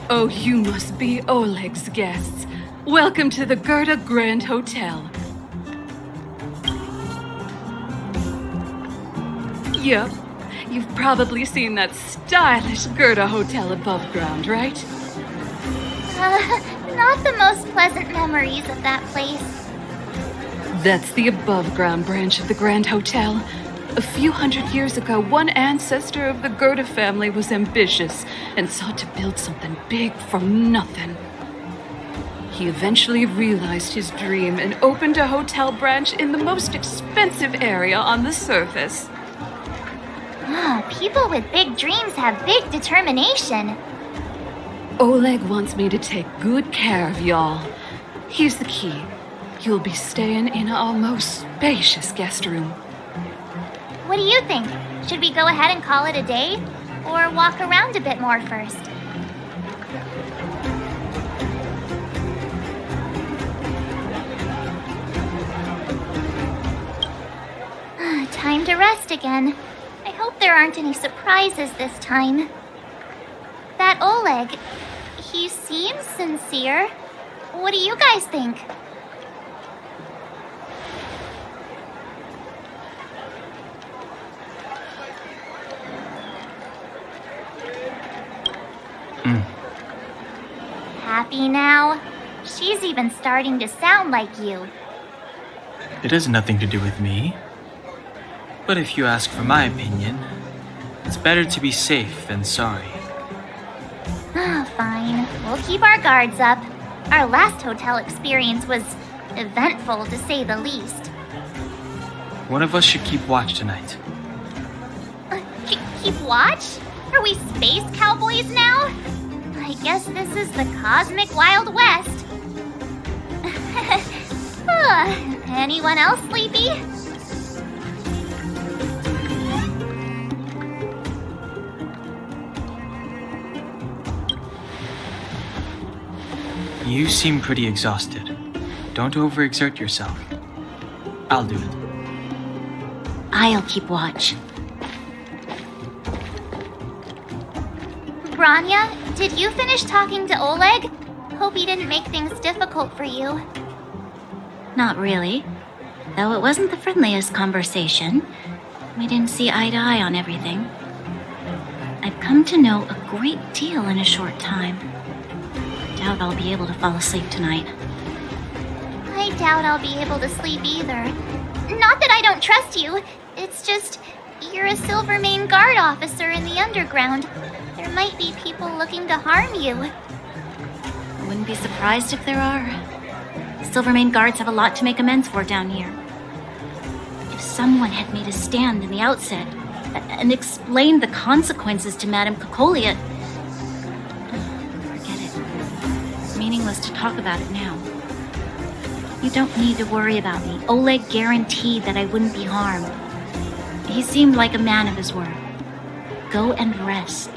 Oh, you must be Oleg's guests. Welcome to the Gerda Grand Hotel. Yep, you've probably seen that stylish Gerda Hotel above ground, right? Not the most pleasant memories of that place. That's the above-ground branch of the Grand Hotel. A few hundred years ago, one ancestor of the Gerda family was ambitious and sought to build something big from nothing. He eventually realized his dream and opened a hotel branch in the most expensive area on the surface. People with big dreams have big determination. Oleg wants me to take good care of y'all. Here's the key. You'll be staying in our most spacious guest room. What do you think? Should we go ahead and call it a day? Or walk around a bit more first? Time to rest again. I hope there aren't any surprises this time. That Oleg, he seems sincere. What do you guys think? Happy now? She's even starting to sound like you. It has nothing to do with me. But if you ask for my opinion, it's better to be safe than sorry. Fine. We'll keep our guards up. Our last hotel experience was eventful, to say the least. One of us should keep watch tonight. Keep watch? Are we space cowboys now? I guess this is the cosmic Wild West. Anyone else sleepy? You seem pretty exhausted. Don't overexert yourself. I'll do it. I'll keep watch. Branya, did you finish talking to Oleg? Hope he didn't make things difficult for you. Not really. Though it wasn't the friendliest conversation. We didn't see eye to eye on everything. I've come to know a great deal in a short time. Doubt I'll be able to fall asleep tonight. I doubt I'll be able to sleep either. Not that I don't trust you. It's just, you're a Silvermane guard officer in the underground. There might be people looking to harm you. I wouldn't be surprised if there are. Silvermane guards have a lot to make amends for down here. If someone had made a stand in the outset and explained the consequences to Madame Cocolia. Forget it. It's meaningless to talk about it now. You don't need to worry about me. Oleg guaranteed that I wouldn't be harmed. He seemed like a man of his word. Go and rest.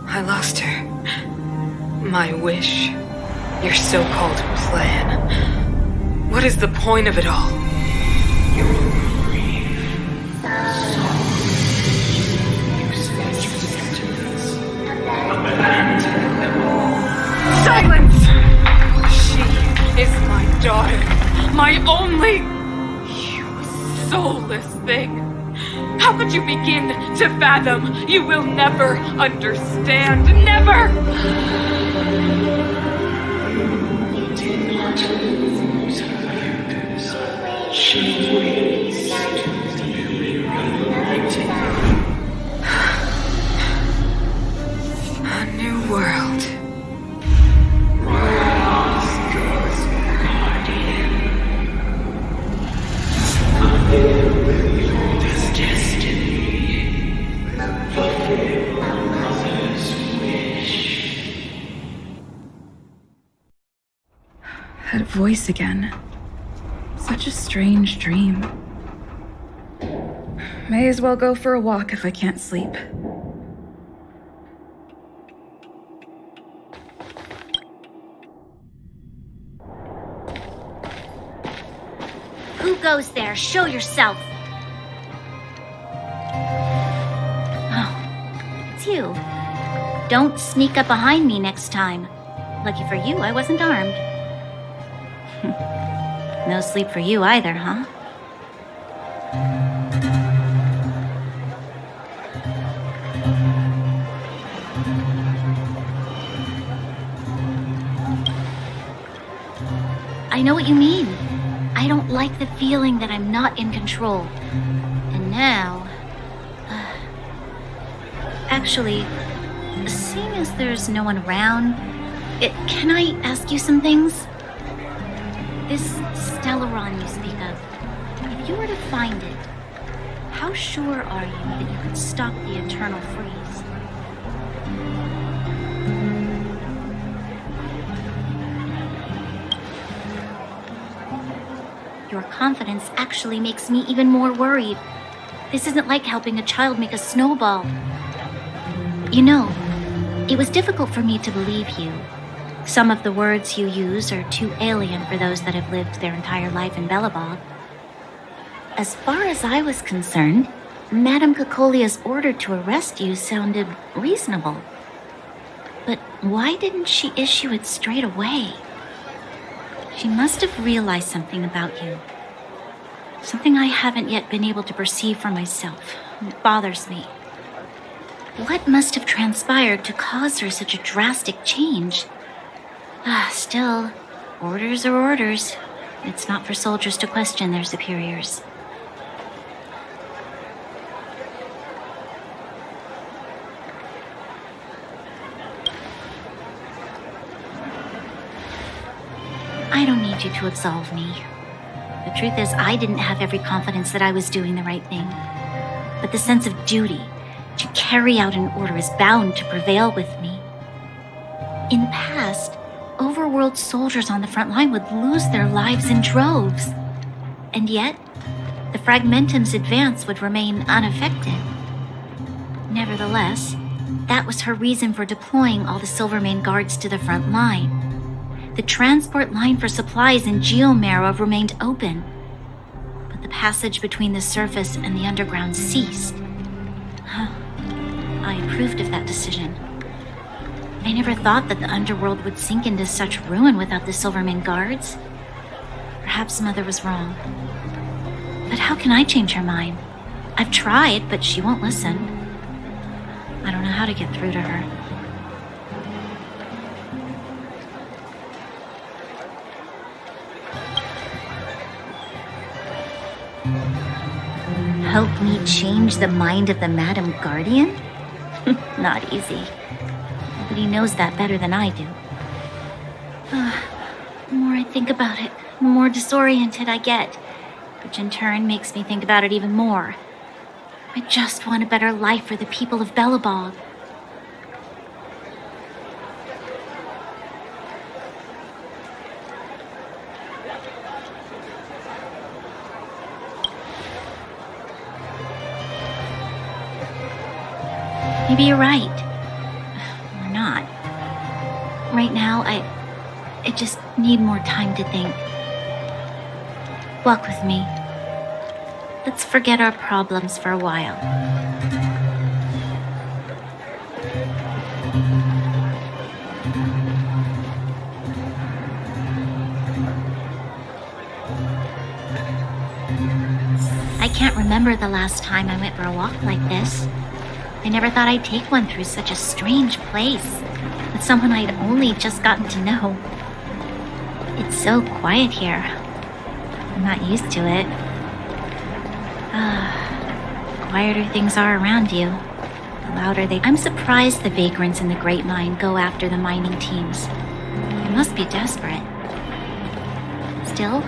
I lost her. My wish. Your so-called plan. What is the point of it all? Silence! She is my daughter. My only... You soulless thing. How could you begin to fathom? You will never understand. Never! A new world. That voice again. Such a strange dream. May as well go for a walk if I can't sleep. Who goes there? Show yourself. Oh, it's you. Don't sneak up behind me next time. Lucky for you, I wasn't armed. No sleep for you either, huh? I know what you mean. I don't like the feeling that I'm not in control. And now... actually, seeing as there's no one around, can I ask you some things? This Stellaron you speak of, if you were to find it, how sure are you that you could stop the eternal freeze? Your confidence actually makes me even more worried. This isn't like helping a child make a snowball. You know, it was difficult for me to believe you. Some of the words you use are too alien for those that have lived their entire life in Belobog. As far as I was concerned, Madame Cocolia's order to arrest you sounded reasonable. But why didn't she issue it straight away? She must have realized something about you. Something I haven't yet been able to perceive for myself. It bothers me. What must have transpired to cause her such a drastic change? Still, orders are orders. It's not for soldiers to question their superiors. I don't need you to absolve me. The truth is, I didn't have every confidence that I was doing the right thing. But the sense of duty to carry out an order is bound to prevail with me. In the past, overworld soldiers on the front line would lose their lives in droves. And yet, the Fragmentum's advance would remain unaffected. Nevertheless, that was her reason for deploying all the Silvermane guards to the front line. The transport line for supplies in Geomera remained open, but the passage between the surface and the underground ceased. I approved of that decision. I never thought that the underworld would sink into such ruin without the Silvermane guards. Perhaps Mother was wrong. But how can I change her mind? I've tried, but she won't listen. I don't know how to get through to her. Help me change the mind of the Madam Guardian? Not easy. Nobody knows that better than I do. The more I think about it, the more disoriented I get, which in turn makes me think about it even more. I just want a better life for the people of Belobog. Maybe you're right. Or not. Right now, I just need more time to think. Walk with me. Let's forget our problems for a while. I can't remember the last time I went for a walk like this. I never thought I'd take one through such a strange place, with someone I'd only just gotten to know. It's so quiet here. I'm not used to it. The quieter things are around you, the louder they... I'm surprised the vagrants in the Great Mine go after the mining teams. They must be desperate. Still,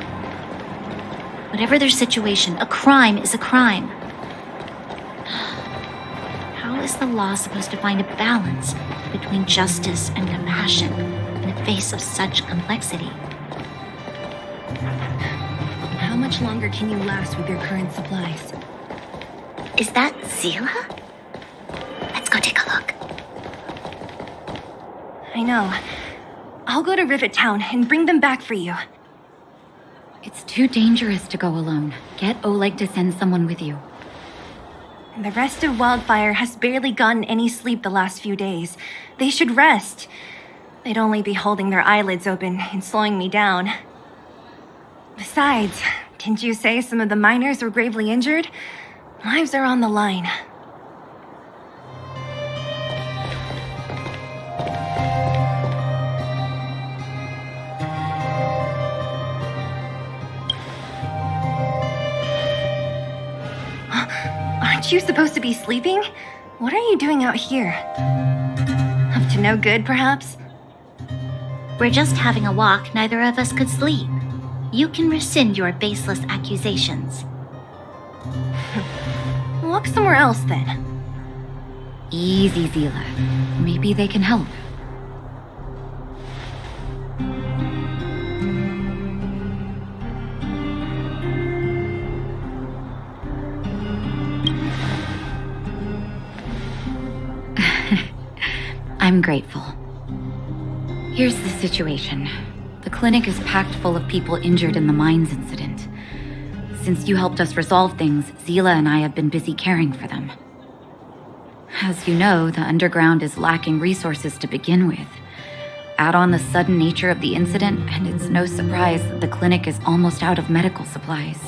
whatever their situation, a crime is a crime. How is the law supposed to find a balance between justice and compassion in the face of such complexity? How much longer can you last with your current supplies? Is that Zila? Let's go take a look. I know. I'll go to Rivet Town and bring them back for you. It's too dangerous to go alone. Get Oleg to send someone with you. The rest of Wildfire has barely gotten any sleep the last few days. They should rest. They'd only be holding their eyelids open and slowing me down. Besides, didn't you say some of the miners were gravely injured? Lives are on the line. Aren't you supposed to be sleeping? What are you doing out here? Up to no good, perhaps? We're just having a walk. Neither of us could sleep. You can rescind your baseless accusations. Walk somewhere else, then. Easy, Zila. Maybe they can help. I'm grateful. Here's the situation. The clinic is packed full of people injured in the mines incident. Since you helped us resolve things, Zila and I have been busy caring for them. As you know, the underground is lacking resources to begin with. Add on the sudden nature of the incident, and it's no surprise that the clinic is almost out of medical supplies.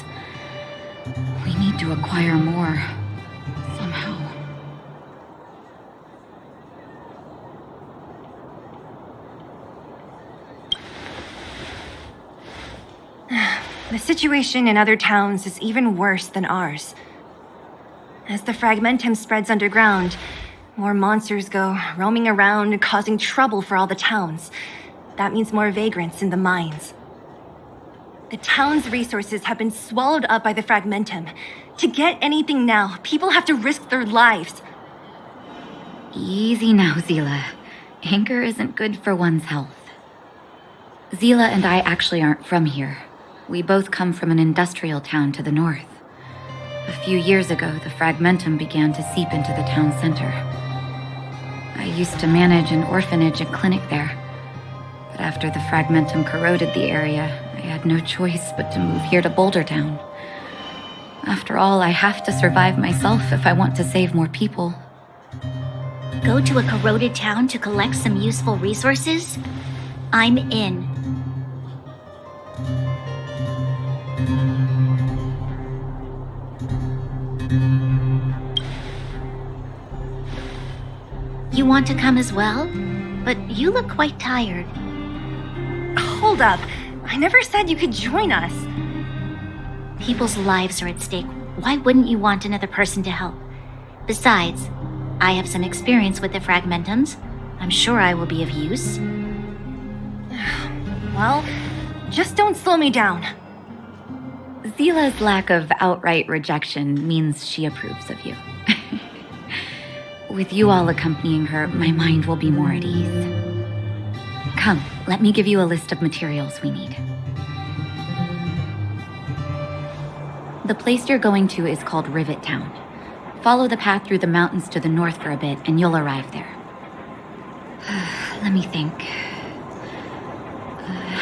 We need to acquire more. Somehow. The situation in other towns is even worse than ours. As the fragmentum spreads underground, more monsters go roaming around, causing trouble for all the towns. That means more vagrants in the mines. The town's resources have been swallowed up by the fragmentum. To get anything now, people have to risk their lives. Easy now, Zila. Anger isn't good for one's health. Zila and I actually aren't from here. We both come from an industrial town to the north. A few years ago, the fragmentum began to seep into the town center. I used to manage an orphanage and clinic there. But after the fragmentum corroded the area, I had no choice but to move here to Boulder Town. After all, I have to survive myself if I want to save more people. Go to a corroded town to collect some useful resources? I'm in. You want to come as well? But you look quite tired. Hold up. I never said you could join us. People's lives are at stake. Why wouldn't you want another person to help? Besides, I have some experience with the fragmentums. I'm sure I will be of use. Well, just don't slow me down. Zila's lack of outright rejection means she approves of you. With you all accompanying her, my mind will be more at ease. Come, let me give you a list of materials we need. The place you're going to is called Rivet Town. Follow the path through the mountains to the north for a bit, and you'll arrive there. Let me think.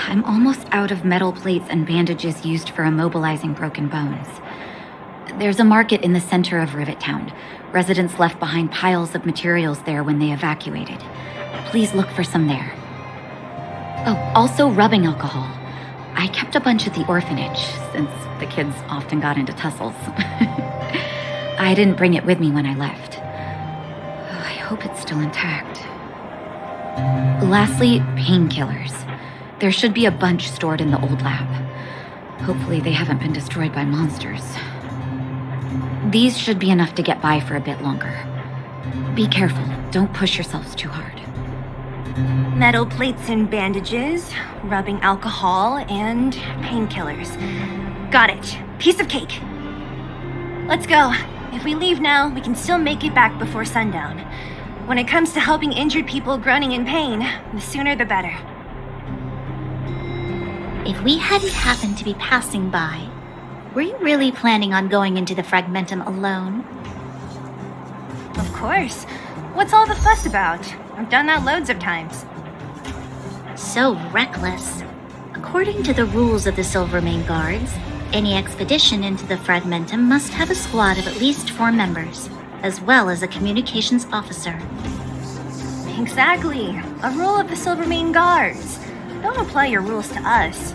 I'm almost out of metal plates and bandages used for immobilizing broken bones. There's a market in the center of Rivet Town. Residents left behind piles of materials there when they evacuated. Please look for some there. Oh, also rubbing alcohol. I kept a bunch at the orphanage, since the kids often got into tussles. I didn't bring it with me when I left. I hope it's still intact. Lastly, painkillers. There should be a bunch stored in the old lab. Hopefully they haven't been destroyed by monsters. These should be enough to get by for a bit longer. Be careful, don't push yourselves too hard. Metal plates and bandages, rubbing alcohol, and painkillers. Got it. Piece of cake. Let's go. If we leave now, we can still make it back before sundown. When it comes to helping injured people groaning in pain, the sooner the better. If we hadn't happened to be passing by, were you really planning on going into the fragmentum alone? Of course. What's all the fuss about? I've done that loads of times. So reckless. According to the rules of the Silvermane Guards, any expedition into the fragmentum must have a squad of at least 4 members, as well as a communications officer. Exactly. A rule of the Silvermane Guards. Don't apply your rules to us.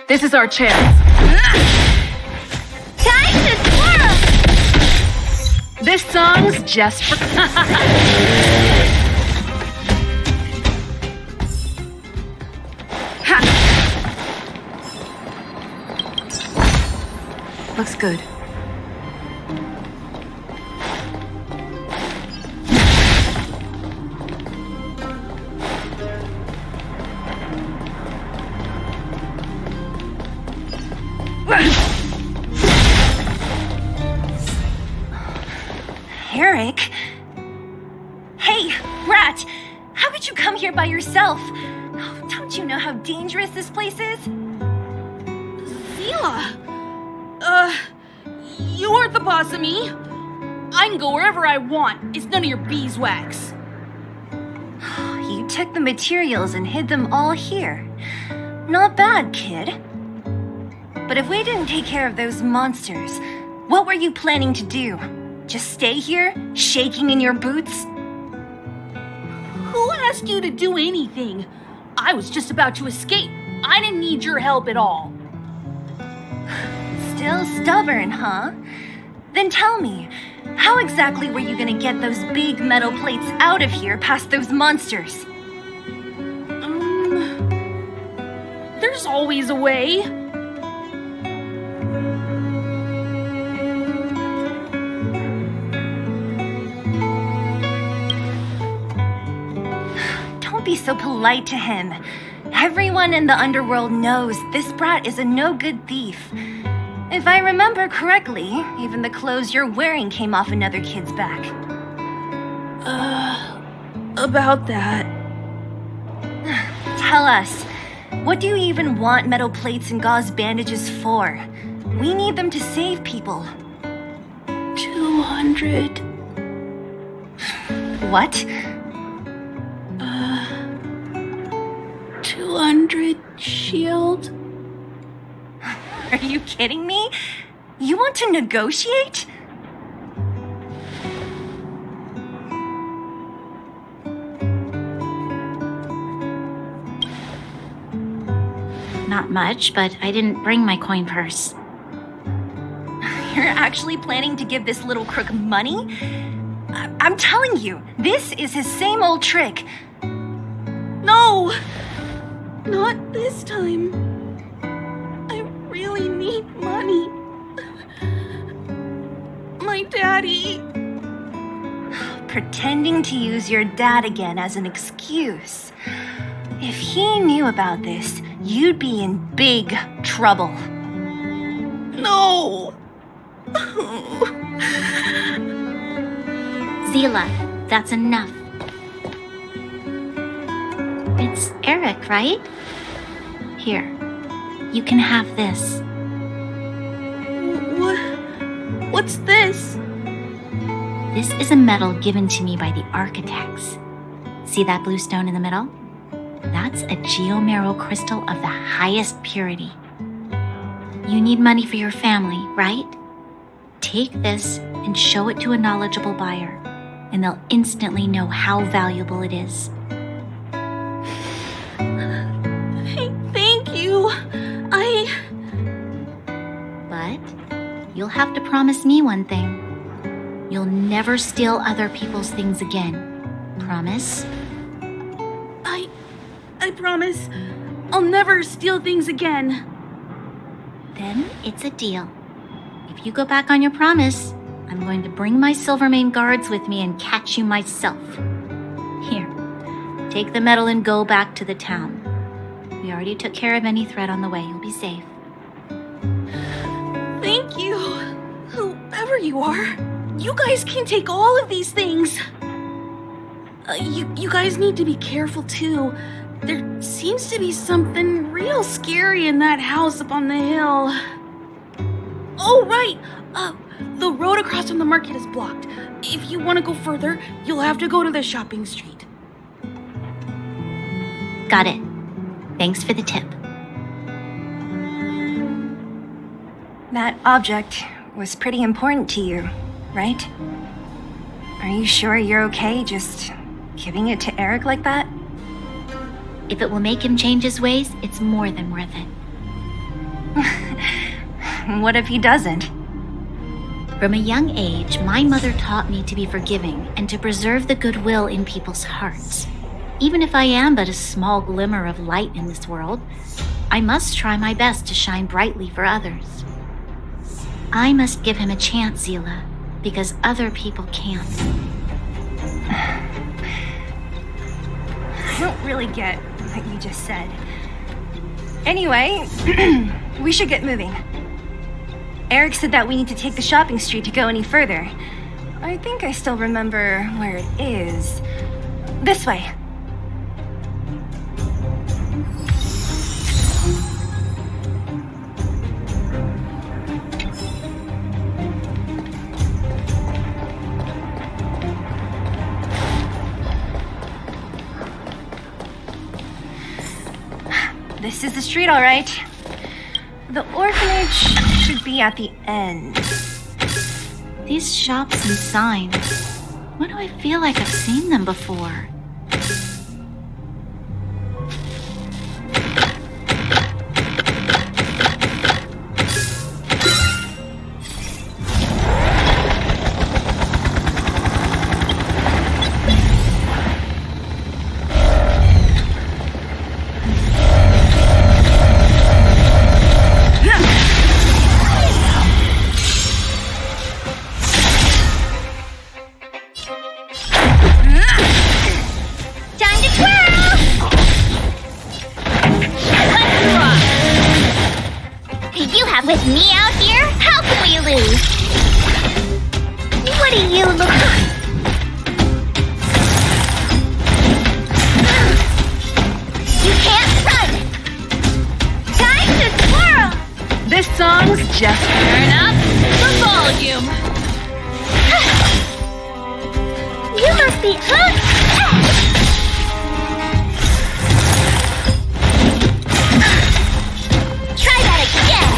This is our chance. Time to twirl! This song's just for... Looks good. Eric? Hey, Rat! How could you come here by yourself? Oh, don't you know how dangerous this place is? Zila! You aren't the boss of me. I can go wherever I want. It's none of your beeswax. You took the materials and hid them all here. Not bad, kid. But if we didn't take care of those monsters, what were you planning to do? Just stay here, shaking in your boots? Who asked you to do anything? I was just about to escape. I didn't need your help at all. Still stubborn, huh? Then tell me, how exactly were you gonna get those big metal plates out of here past those monsters? There's always a way. Don't be so polite to him. Everyone in the underworld knows this brat is a no-good thief. If I remember correctly, even the clothes you're wearing came off another kid's back. About that. Tell us, what do you even want metal plates and gauze bandages for? We need them to save people. 200. What? 200 shield. Are you kidding me? You want to negotiate? Not much, but I didn't bring my coin purse. You're actually planning to give this little crook money? I'm telling you, this is his same old trick. No! Not this time. I really need money. My daddy. Pretending to use your dad again as an excuse. If he knew about this, you'd be in big trouble. No! Zila, that's enough. It's Eric, right? Here, you can have this. What's this? This is a medal given to me by the architects. See that blue stone in the middle? That's a geomarrow crystal of the highest purity. You need money for your family, right? Take this and show it to a knowledgeable buyer, and they'll instantly know how valuable it is. Thank you. But you'll have to promise me one thing. You'll never steal other people's things again. Promise? I promise. I'll never steal things again. Then it's a deal. If you go back on your promise, I'm going to bring my Silvermane guards with me and catch you myself. Here, take the medal and go back to the town. We already took care of any threat on the way. You'll be safe. Thank you. Whoever you are, you guys can take all of these things. You guys need to be careful too. There seems to be something real scary in that house up on the hill. Oh, right! The road across from the market is blocked. If you want to go further, you'll have to go to the shopping street. Got it. Thanks for the tip. That object was pretty important to you, right? Are you sure you're okay just giving it to Eric like that? If it will make him change his ways, it's more than worth it. What if he doesn't? From a young age, my mother taught me to be forgiving and to preserve the goodwill in people's hearts. Even if I am but a small glimmer of light in this world, I must try my best to shine brightly for others. I must give him a chance, Zila, because other people can't. I don't really get what you just said. Anyway, we should get moving. Eric said that we need to take the shopping street to go any further. I think I still remember where it is. This way. This is the street, all right. The orphanage should be at the end. These shops and signs. Why do I feel like I've seen them before? With me out here, how can we lose? What do you look like? You can't run! Time to twirl! This song's just Turn up the volume. You must be Try that again!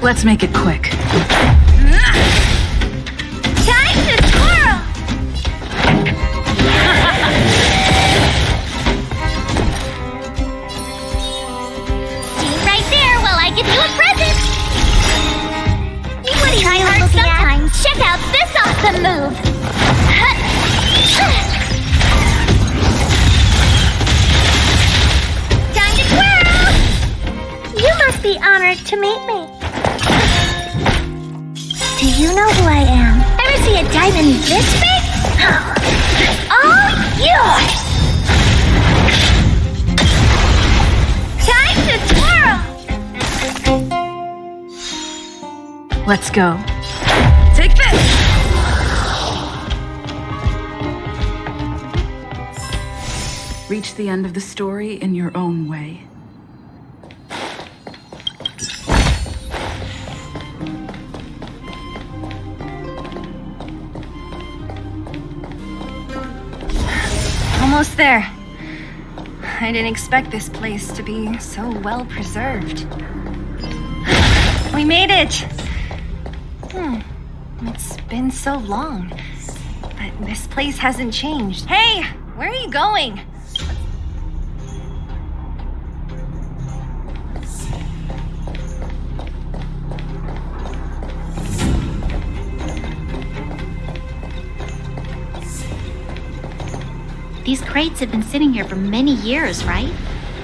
Let's make it quick. Time to twirl! Steam right there while I give you a present! What do you hard sometimes? Check out this awesome move! Time to twirl! You must be honored to meet me. Do you know who I am? Ever see a diamond this big? All yours! Time to twirl! Let's go. Take this! Reach the end of the story in your own way. Almost there. I didn't expect this place to be so well preserved. We made it! It's been so long, but this place hasn't changed. Hey! Where are you going? These crates have been sitting here for many years, right?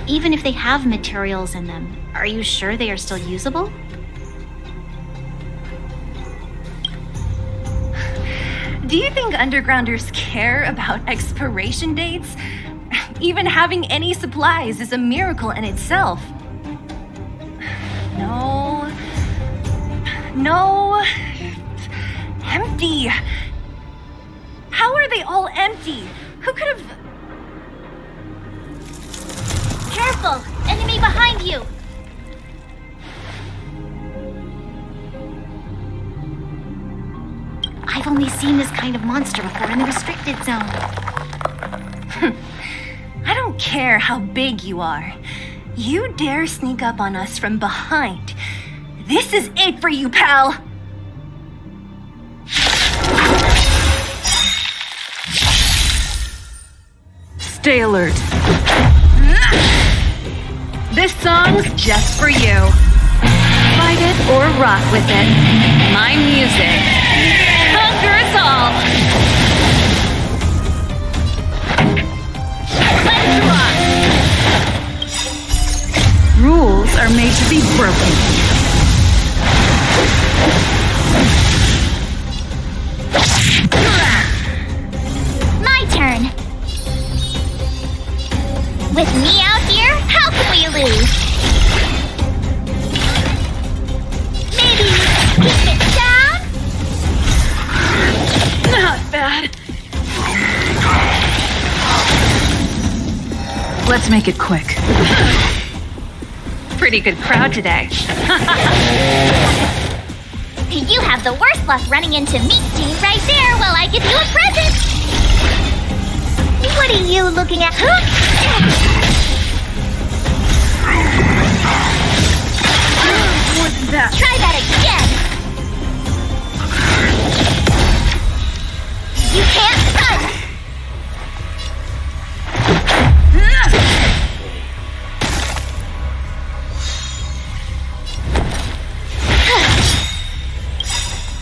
Even if they have materials in them, are you sure they are still usable? Do you think undergrounders care about expiration dates? Even having any supplies is a miracle in itself. No. Empty. How are they all empty? Who could have... Careful! Enemy behind you! I've only seen this kind of monster before in the restricted zone. I don't care how big you are. You dare sneak up on us from behind. This is it for you, pal! Stay alert. This song's just for you. Fight it or rock with it. My music. Conquer us all. Let's rock. Rules are made to be broken. My turn. With me out here, how can we lose? Maybe keep it down? Let's make it quick. Pretty good crowd today. You have the worst luck running into me, Steve, right there while I give you a present! What are you looking at? More than that. Try that again! You can't run!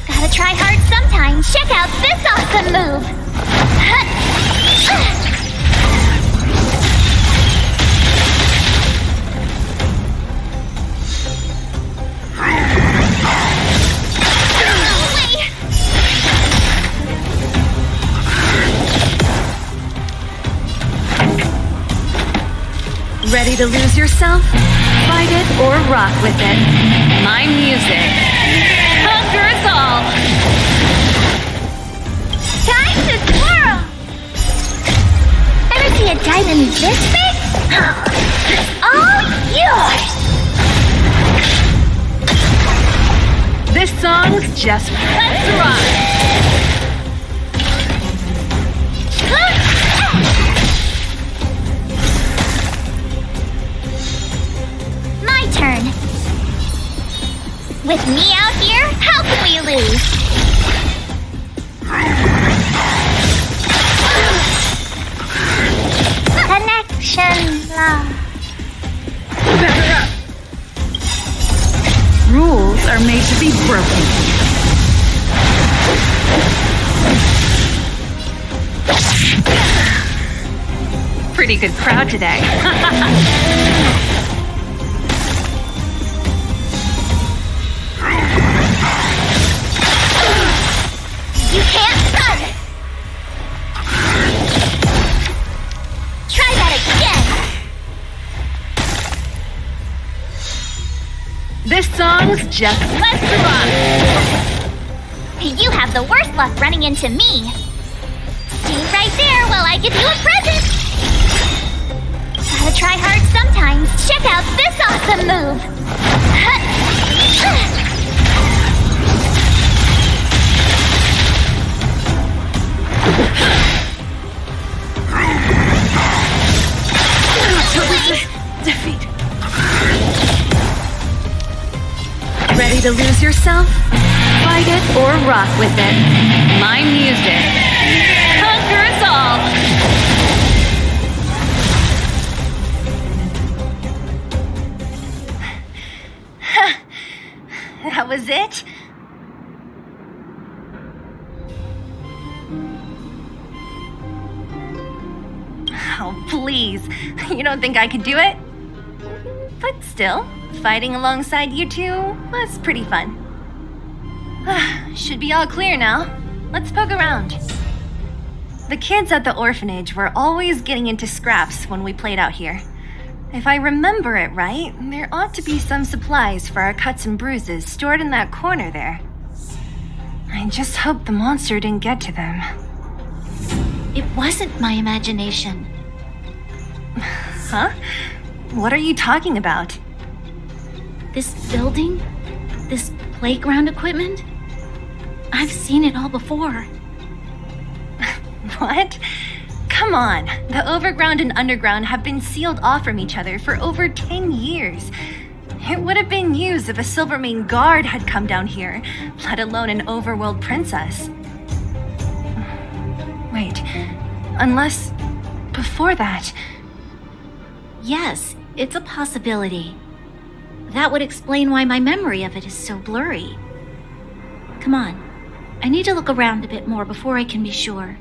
Gotta try hard sometimes. Check out this awesome move! Ready to lose yourself? Fight it or rock with it. My music conquers all. Time to twirl! Ever see a diamond this big? It's all yours! This song's just let's rock. My turn. With me out here, how can we lose? Connection lost. Rules are made to be broken. Pretty good crowd today. You can't run! Try that again! This song's just let's rock. You have the worst luck running into me. Stay right there while I give you a present! Gotta try hard sometimes. Check out this awesome move! Defeat. Ready to lose yourself? Fight it or rock with it. My music conquers all. That was it? Oh, please. You don't think I could do it? But still, fighting alongside you two was pretty fun. Should be all clear now. Let's poke around. The kids at the orphanage were always getting into scraps when we played out here. If I remember it right, there ought to be some supplies for our cuts and bruises stored in that corner there. I just hope the monster didn't get to them. It wasn't my imagination. Huh? What are you talking about? This building? This playground equipment? I've seen it all before. What? Come on. The overground and underground have been sealed off from each other for over 10 years. It would have been used if a Silvermane guard had come down here, let alone an overworld princess. Wait, unless before that... Yes, it's a possibility. That would explain why my memory of it is so blurry. Come on, I need to look around a bit more before I can be sure.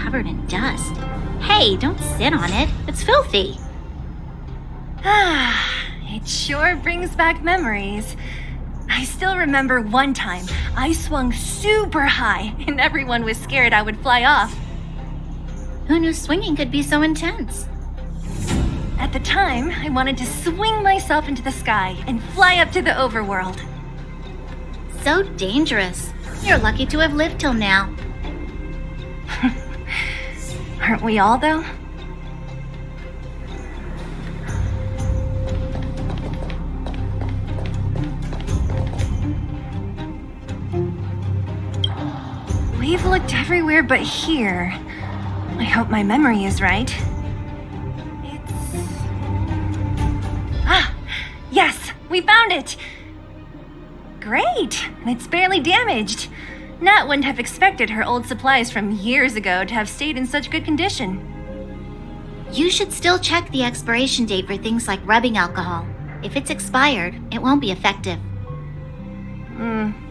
covered in dust. Hey, don't sit on it. It's filthy. It sure brings back memories. I still remember one time I swung super high and everyone was scared I would fly off. Who knew swinging could be so intense? At the time, I wanted to swing myself into the sky and fly up to the overworld. So dangerous. You're lucky to have lived till now. Aren't we all, though? We've looked everywhere but here. I hope my memory is right. Yes, we found it! Great, and it's barely damaged. Nat wouldn't have expected her old supplies from years ago to have stayed in such good condition. You should still check the expiration date for things like rubbing alcohol. If it's expired, it won't be effective.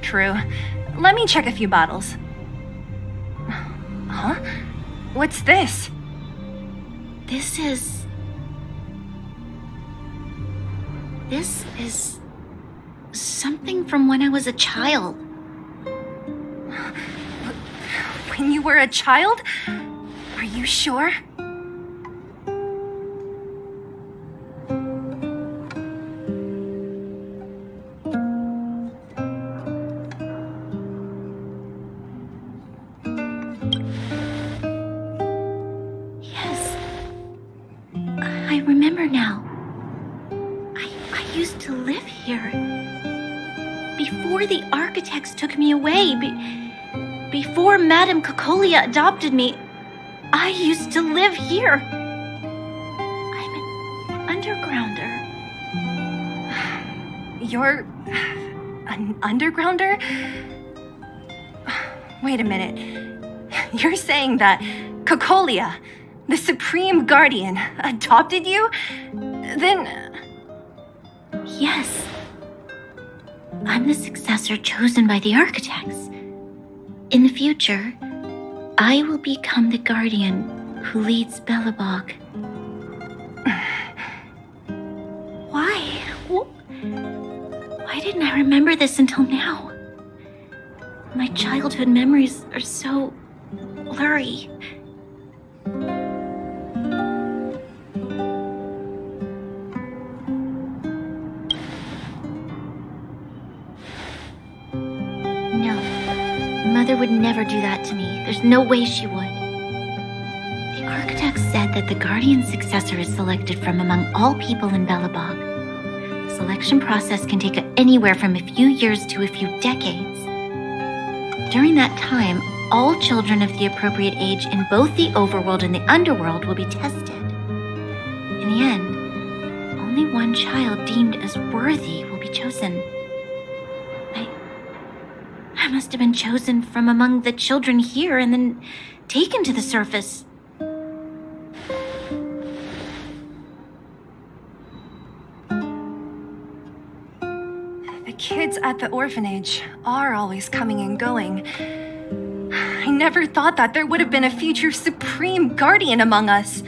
True. Let me check a few bottles. Huh? What's this? This is something from when I was a child. When you were a child? Are you sure? Yes. I remember now. I used to live here. Before the architects took me away, before Madame Cocolia adopted me, I used to live here. I'm an undergrounder. You're an undergrounder? Wait a minute. You're saying that Cocolia, the Supreme Guardian, adopted you? Then... Yes. I'm the successor chosen by the architects. In the future, I will become the guardian who leads Belobog. Why? Why didn't I remember this until now? My childhood memories are so blurry. Mother would never do that to me. There's no way she would. The architects said that the guardian successor is selected from among all people in Belobog. The selection process can take anywhere from a few years to a few decades. During that time, all children of the appropriate age in both the overworld and the underworld will be tested. In the end, only one child deemed as worthy will be chosen. I must have been chosen from among the children here and then taken to the surface. The kids at the orphanage are always coming and going. I never thought that there would have been a future Supreme Guardian among us.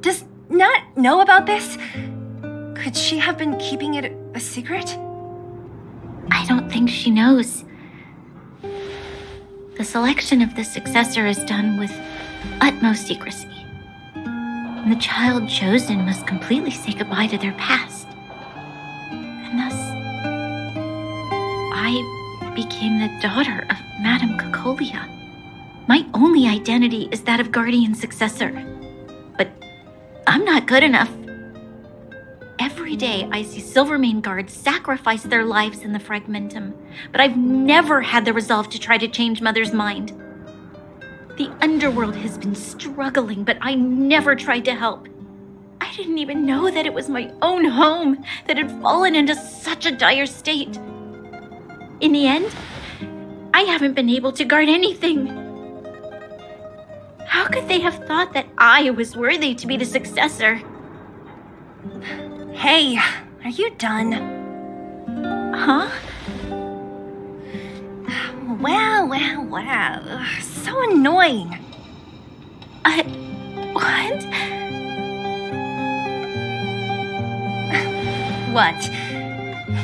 Does Nat know about this? Could she have been keeping it a secret? I don't think she knows. The selection of the successor is done with utmost secrecy. And the child chosen must completely say goodbye to their past. And thus, I became the daughter of Madame Cocolia. My only identity is that of guardian successor. But I'm not good enough. Every day I see Silvermane guards sacrifice their lives in the Fragmentum, but I've never had the resolve to try to change Mother's mind. The underworld has been struggling, but I never tried to help. I didn't even know that it was my own home that had fallen into such a dire state. In the end, I haven't been able to guard anything. How could they have thought that I was worthy to be the successor? Hey, are you done? Huh? Wow. So annoying. What? What?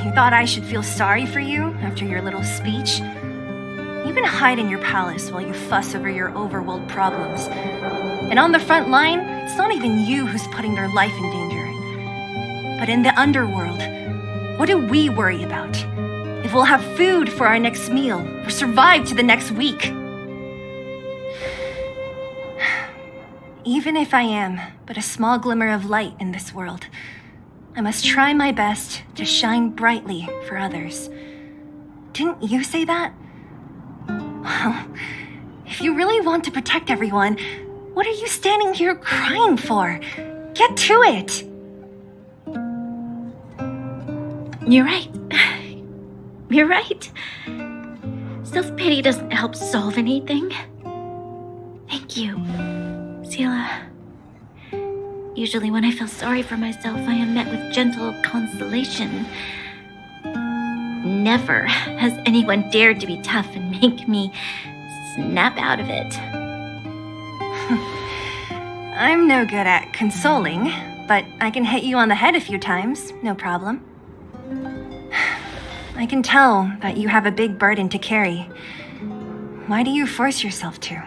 You thought I should feel sorry for you after your little speech? You can hide in your palace while you fuss over your overworld problems. And on the front line, it's not even you who's putting their life in danger. But in the underworld, what do we worry about? If we'll have food for our next meal, or survive to the next week. Even if I am but a small glimmer of light in this world, I must try my best to shine brightly for others. Didn't you say that? Well, if you really want to protect everyone, what are you standing here crying for? Get to it! You're right. You're right. Self-pity doesn't help solve anything. Thank you, Sela. Usually when I feel sorry for myself, I am met with gentle consolation. Never has anyone dared to be tough and make me snap out of it. I'm no good at consoling, but I can hit you on the head a few times, no problem. I can tell that you have a big burden to carry. Why do you force yourself to?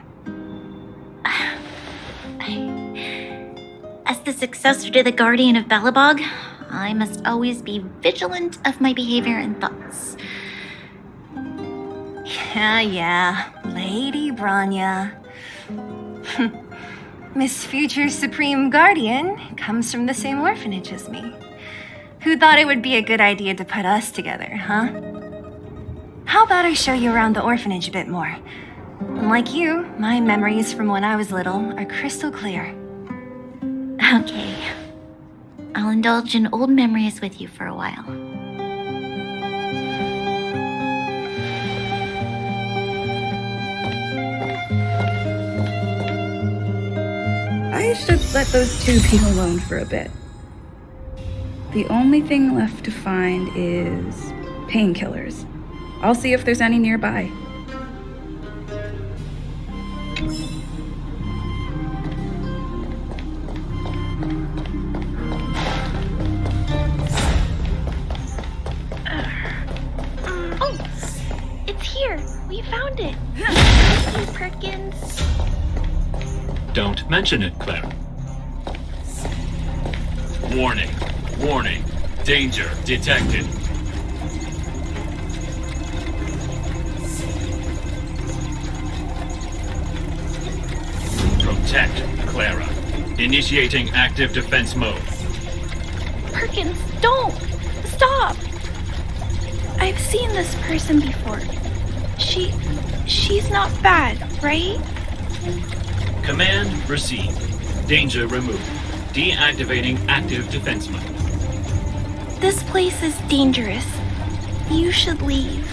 As the successor to the Guardian of Belobog, I must always be vigilant of my behavior and thoughts. Yeah, Lady Branya. Miss Future Supreme Guardian comes from the same orphanage as me. Who thought it would be a good idea to put us together, huh? How about I show you around the orphanage a bit more? Unlike you, my memories from when I was little are crystal clear. Okay. I'll indulge in old memories with you for a while. I should let those two people alone for a bit. The only thing left to find is painkillers. I'll see if there's any nearby. Oh, it's here. We found it. Thank you, Perkins. Don't mention it, Clara. Warning. Warning. Danger detected. Protect Clara. Initiating active defense mode. Perkins, don't! Stop! I've seen this person before. She's not bad, right? Command received. Danger removed. Deactivating active defense mode. This place is dangerous. You should leave.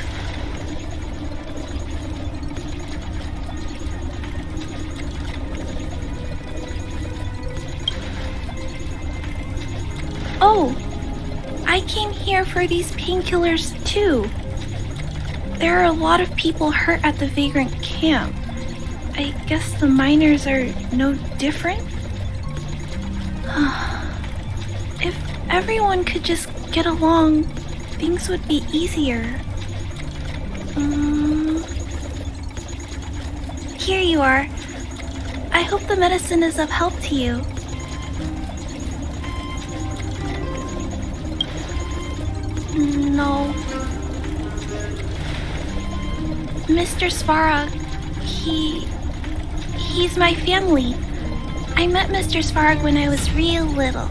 Oh, I came here for these painkillers too. There are a lot of people hurt at the Vagrant camp. I guess the miners are no different? If everyone could just get along, things would be easier. Here you are. I hope the medicine is of help to you. No. Mr. Svarog, he's my family. I met Mr. Svarog when I was real little.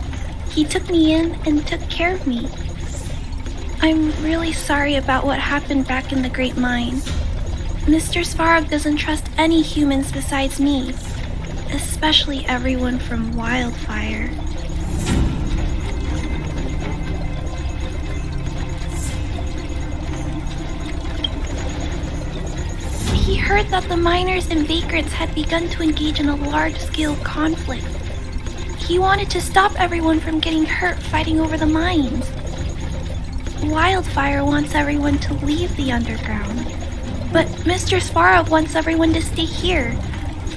He took me in and took care of me. I'm really sorry about what happened back in the Great Mine. Mr. Svarog doesn't trust any humans besides me, especially everyone from Wildfire. He heard that the miners and vagrants had begun to engage in a large-scale conflict. He wanted to stop everyone from getting hurt fighting over the mines. Wildfire wants everyone to leave the underground, but Mr. Svarog wants everyone to stay here.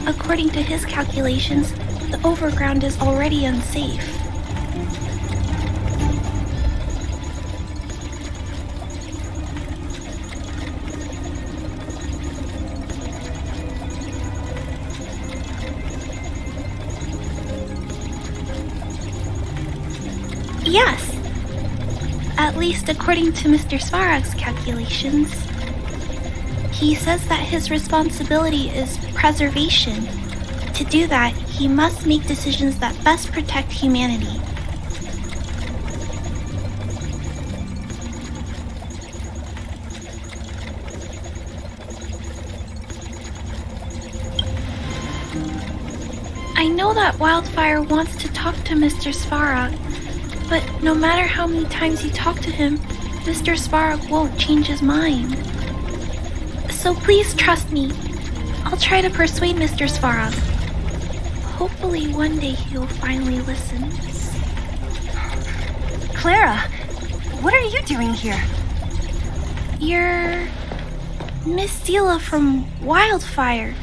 according to his calculations, the overground is already unsafe. Yes. At least according to Mr. Svarog's calculations. He says that his responsibility is preservation. To do that, he must make decisions that best protect humanity. I know that Wildfire wants to talk to Mr. Svarog, but no matter how many times you talk to him, Mr. Svarog won't change his mind. So please trust me. I'll try to persuade Mr. Svarog. Hopefully one day he'll finally listen. Clara, what are you doing here? You're Miss Sela from Wildfire.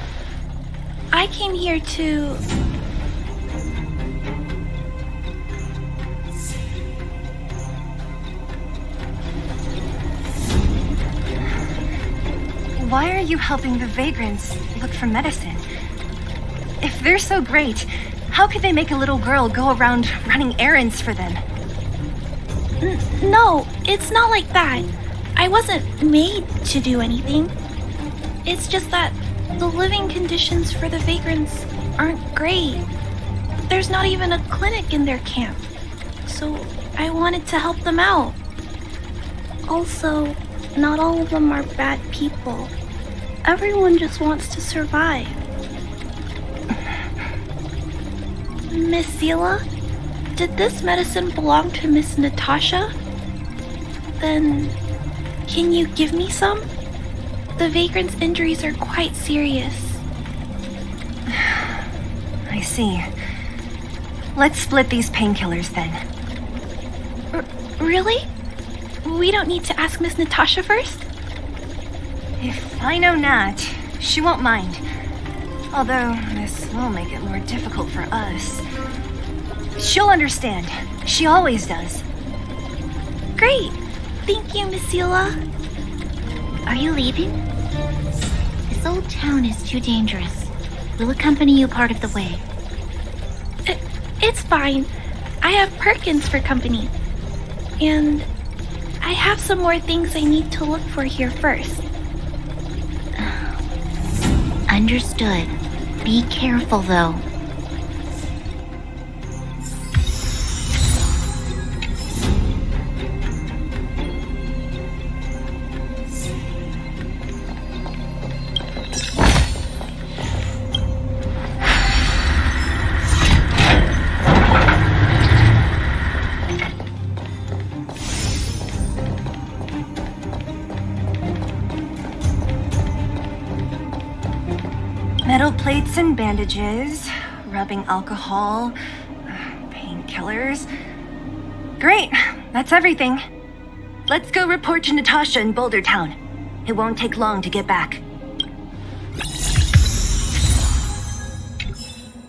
I came here to... Why are you helping the vagrants look for medicine? If they're so great, how could they make a little girl go around running errands for them? No, it's not like that. I wasn't made to do anything. It's just that the living conditions for the vagrants aren't great. There's not even a clinic in their camp. So I wanted to help them out. Also, not all of them are bad people. Everyone just wants to survive. Miss Sela, did this medicine belong to Miss Natasha? Then, can you give me some? The vagrant's injuries are quite serious. I see. Let's split these painkillers then. Really? We don't need to ask Miss Natasha first? If I know Nat, she won't mind. Although, this will make it more difficult for us. She'll understand. She always does. Great. Thank you, Miss Sela. Are you leaving? This old town is too dangerous. We'll accompany you part of the way. It's fine. I have Perkins for company. And I have some more things I need to look for here first. Understood. Be careful, though. Metal plates and bandages, rubbing alcohol, painkillers. Great, that's everything. Let's go report to Natasha in Boulder Town. It won't take long to get back.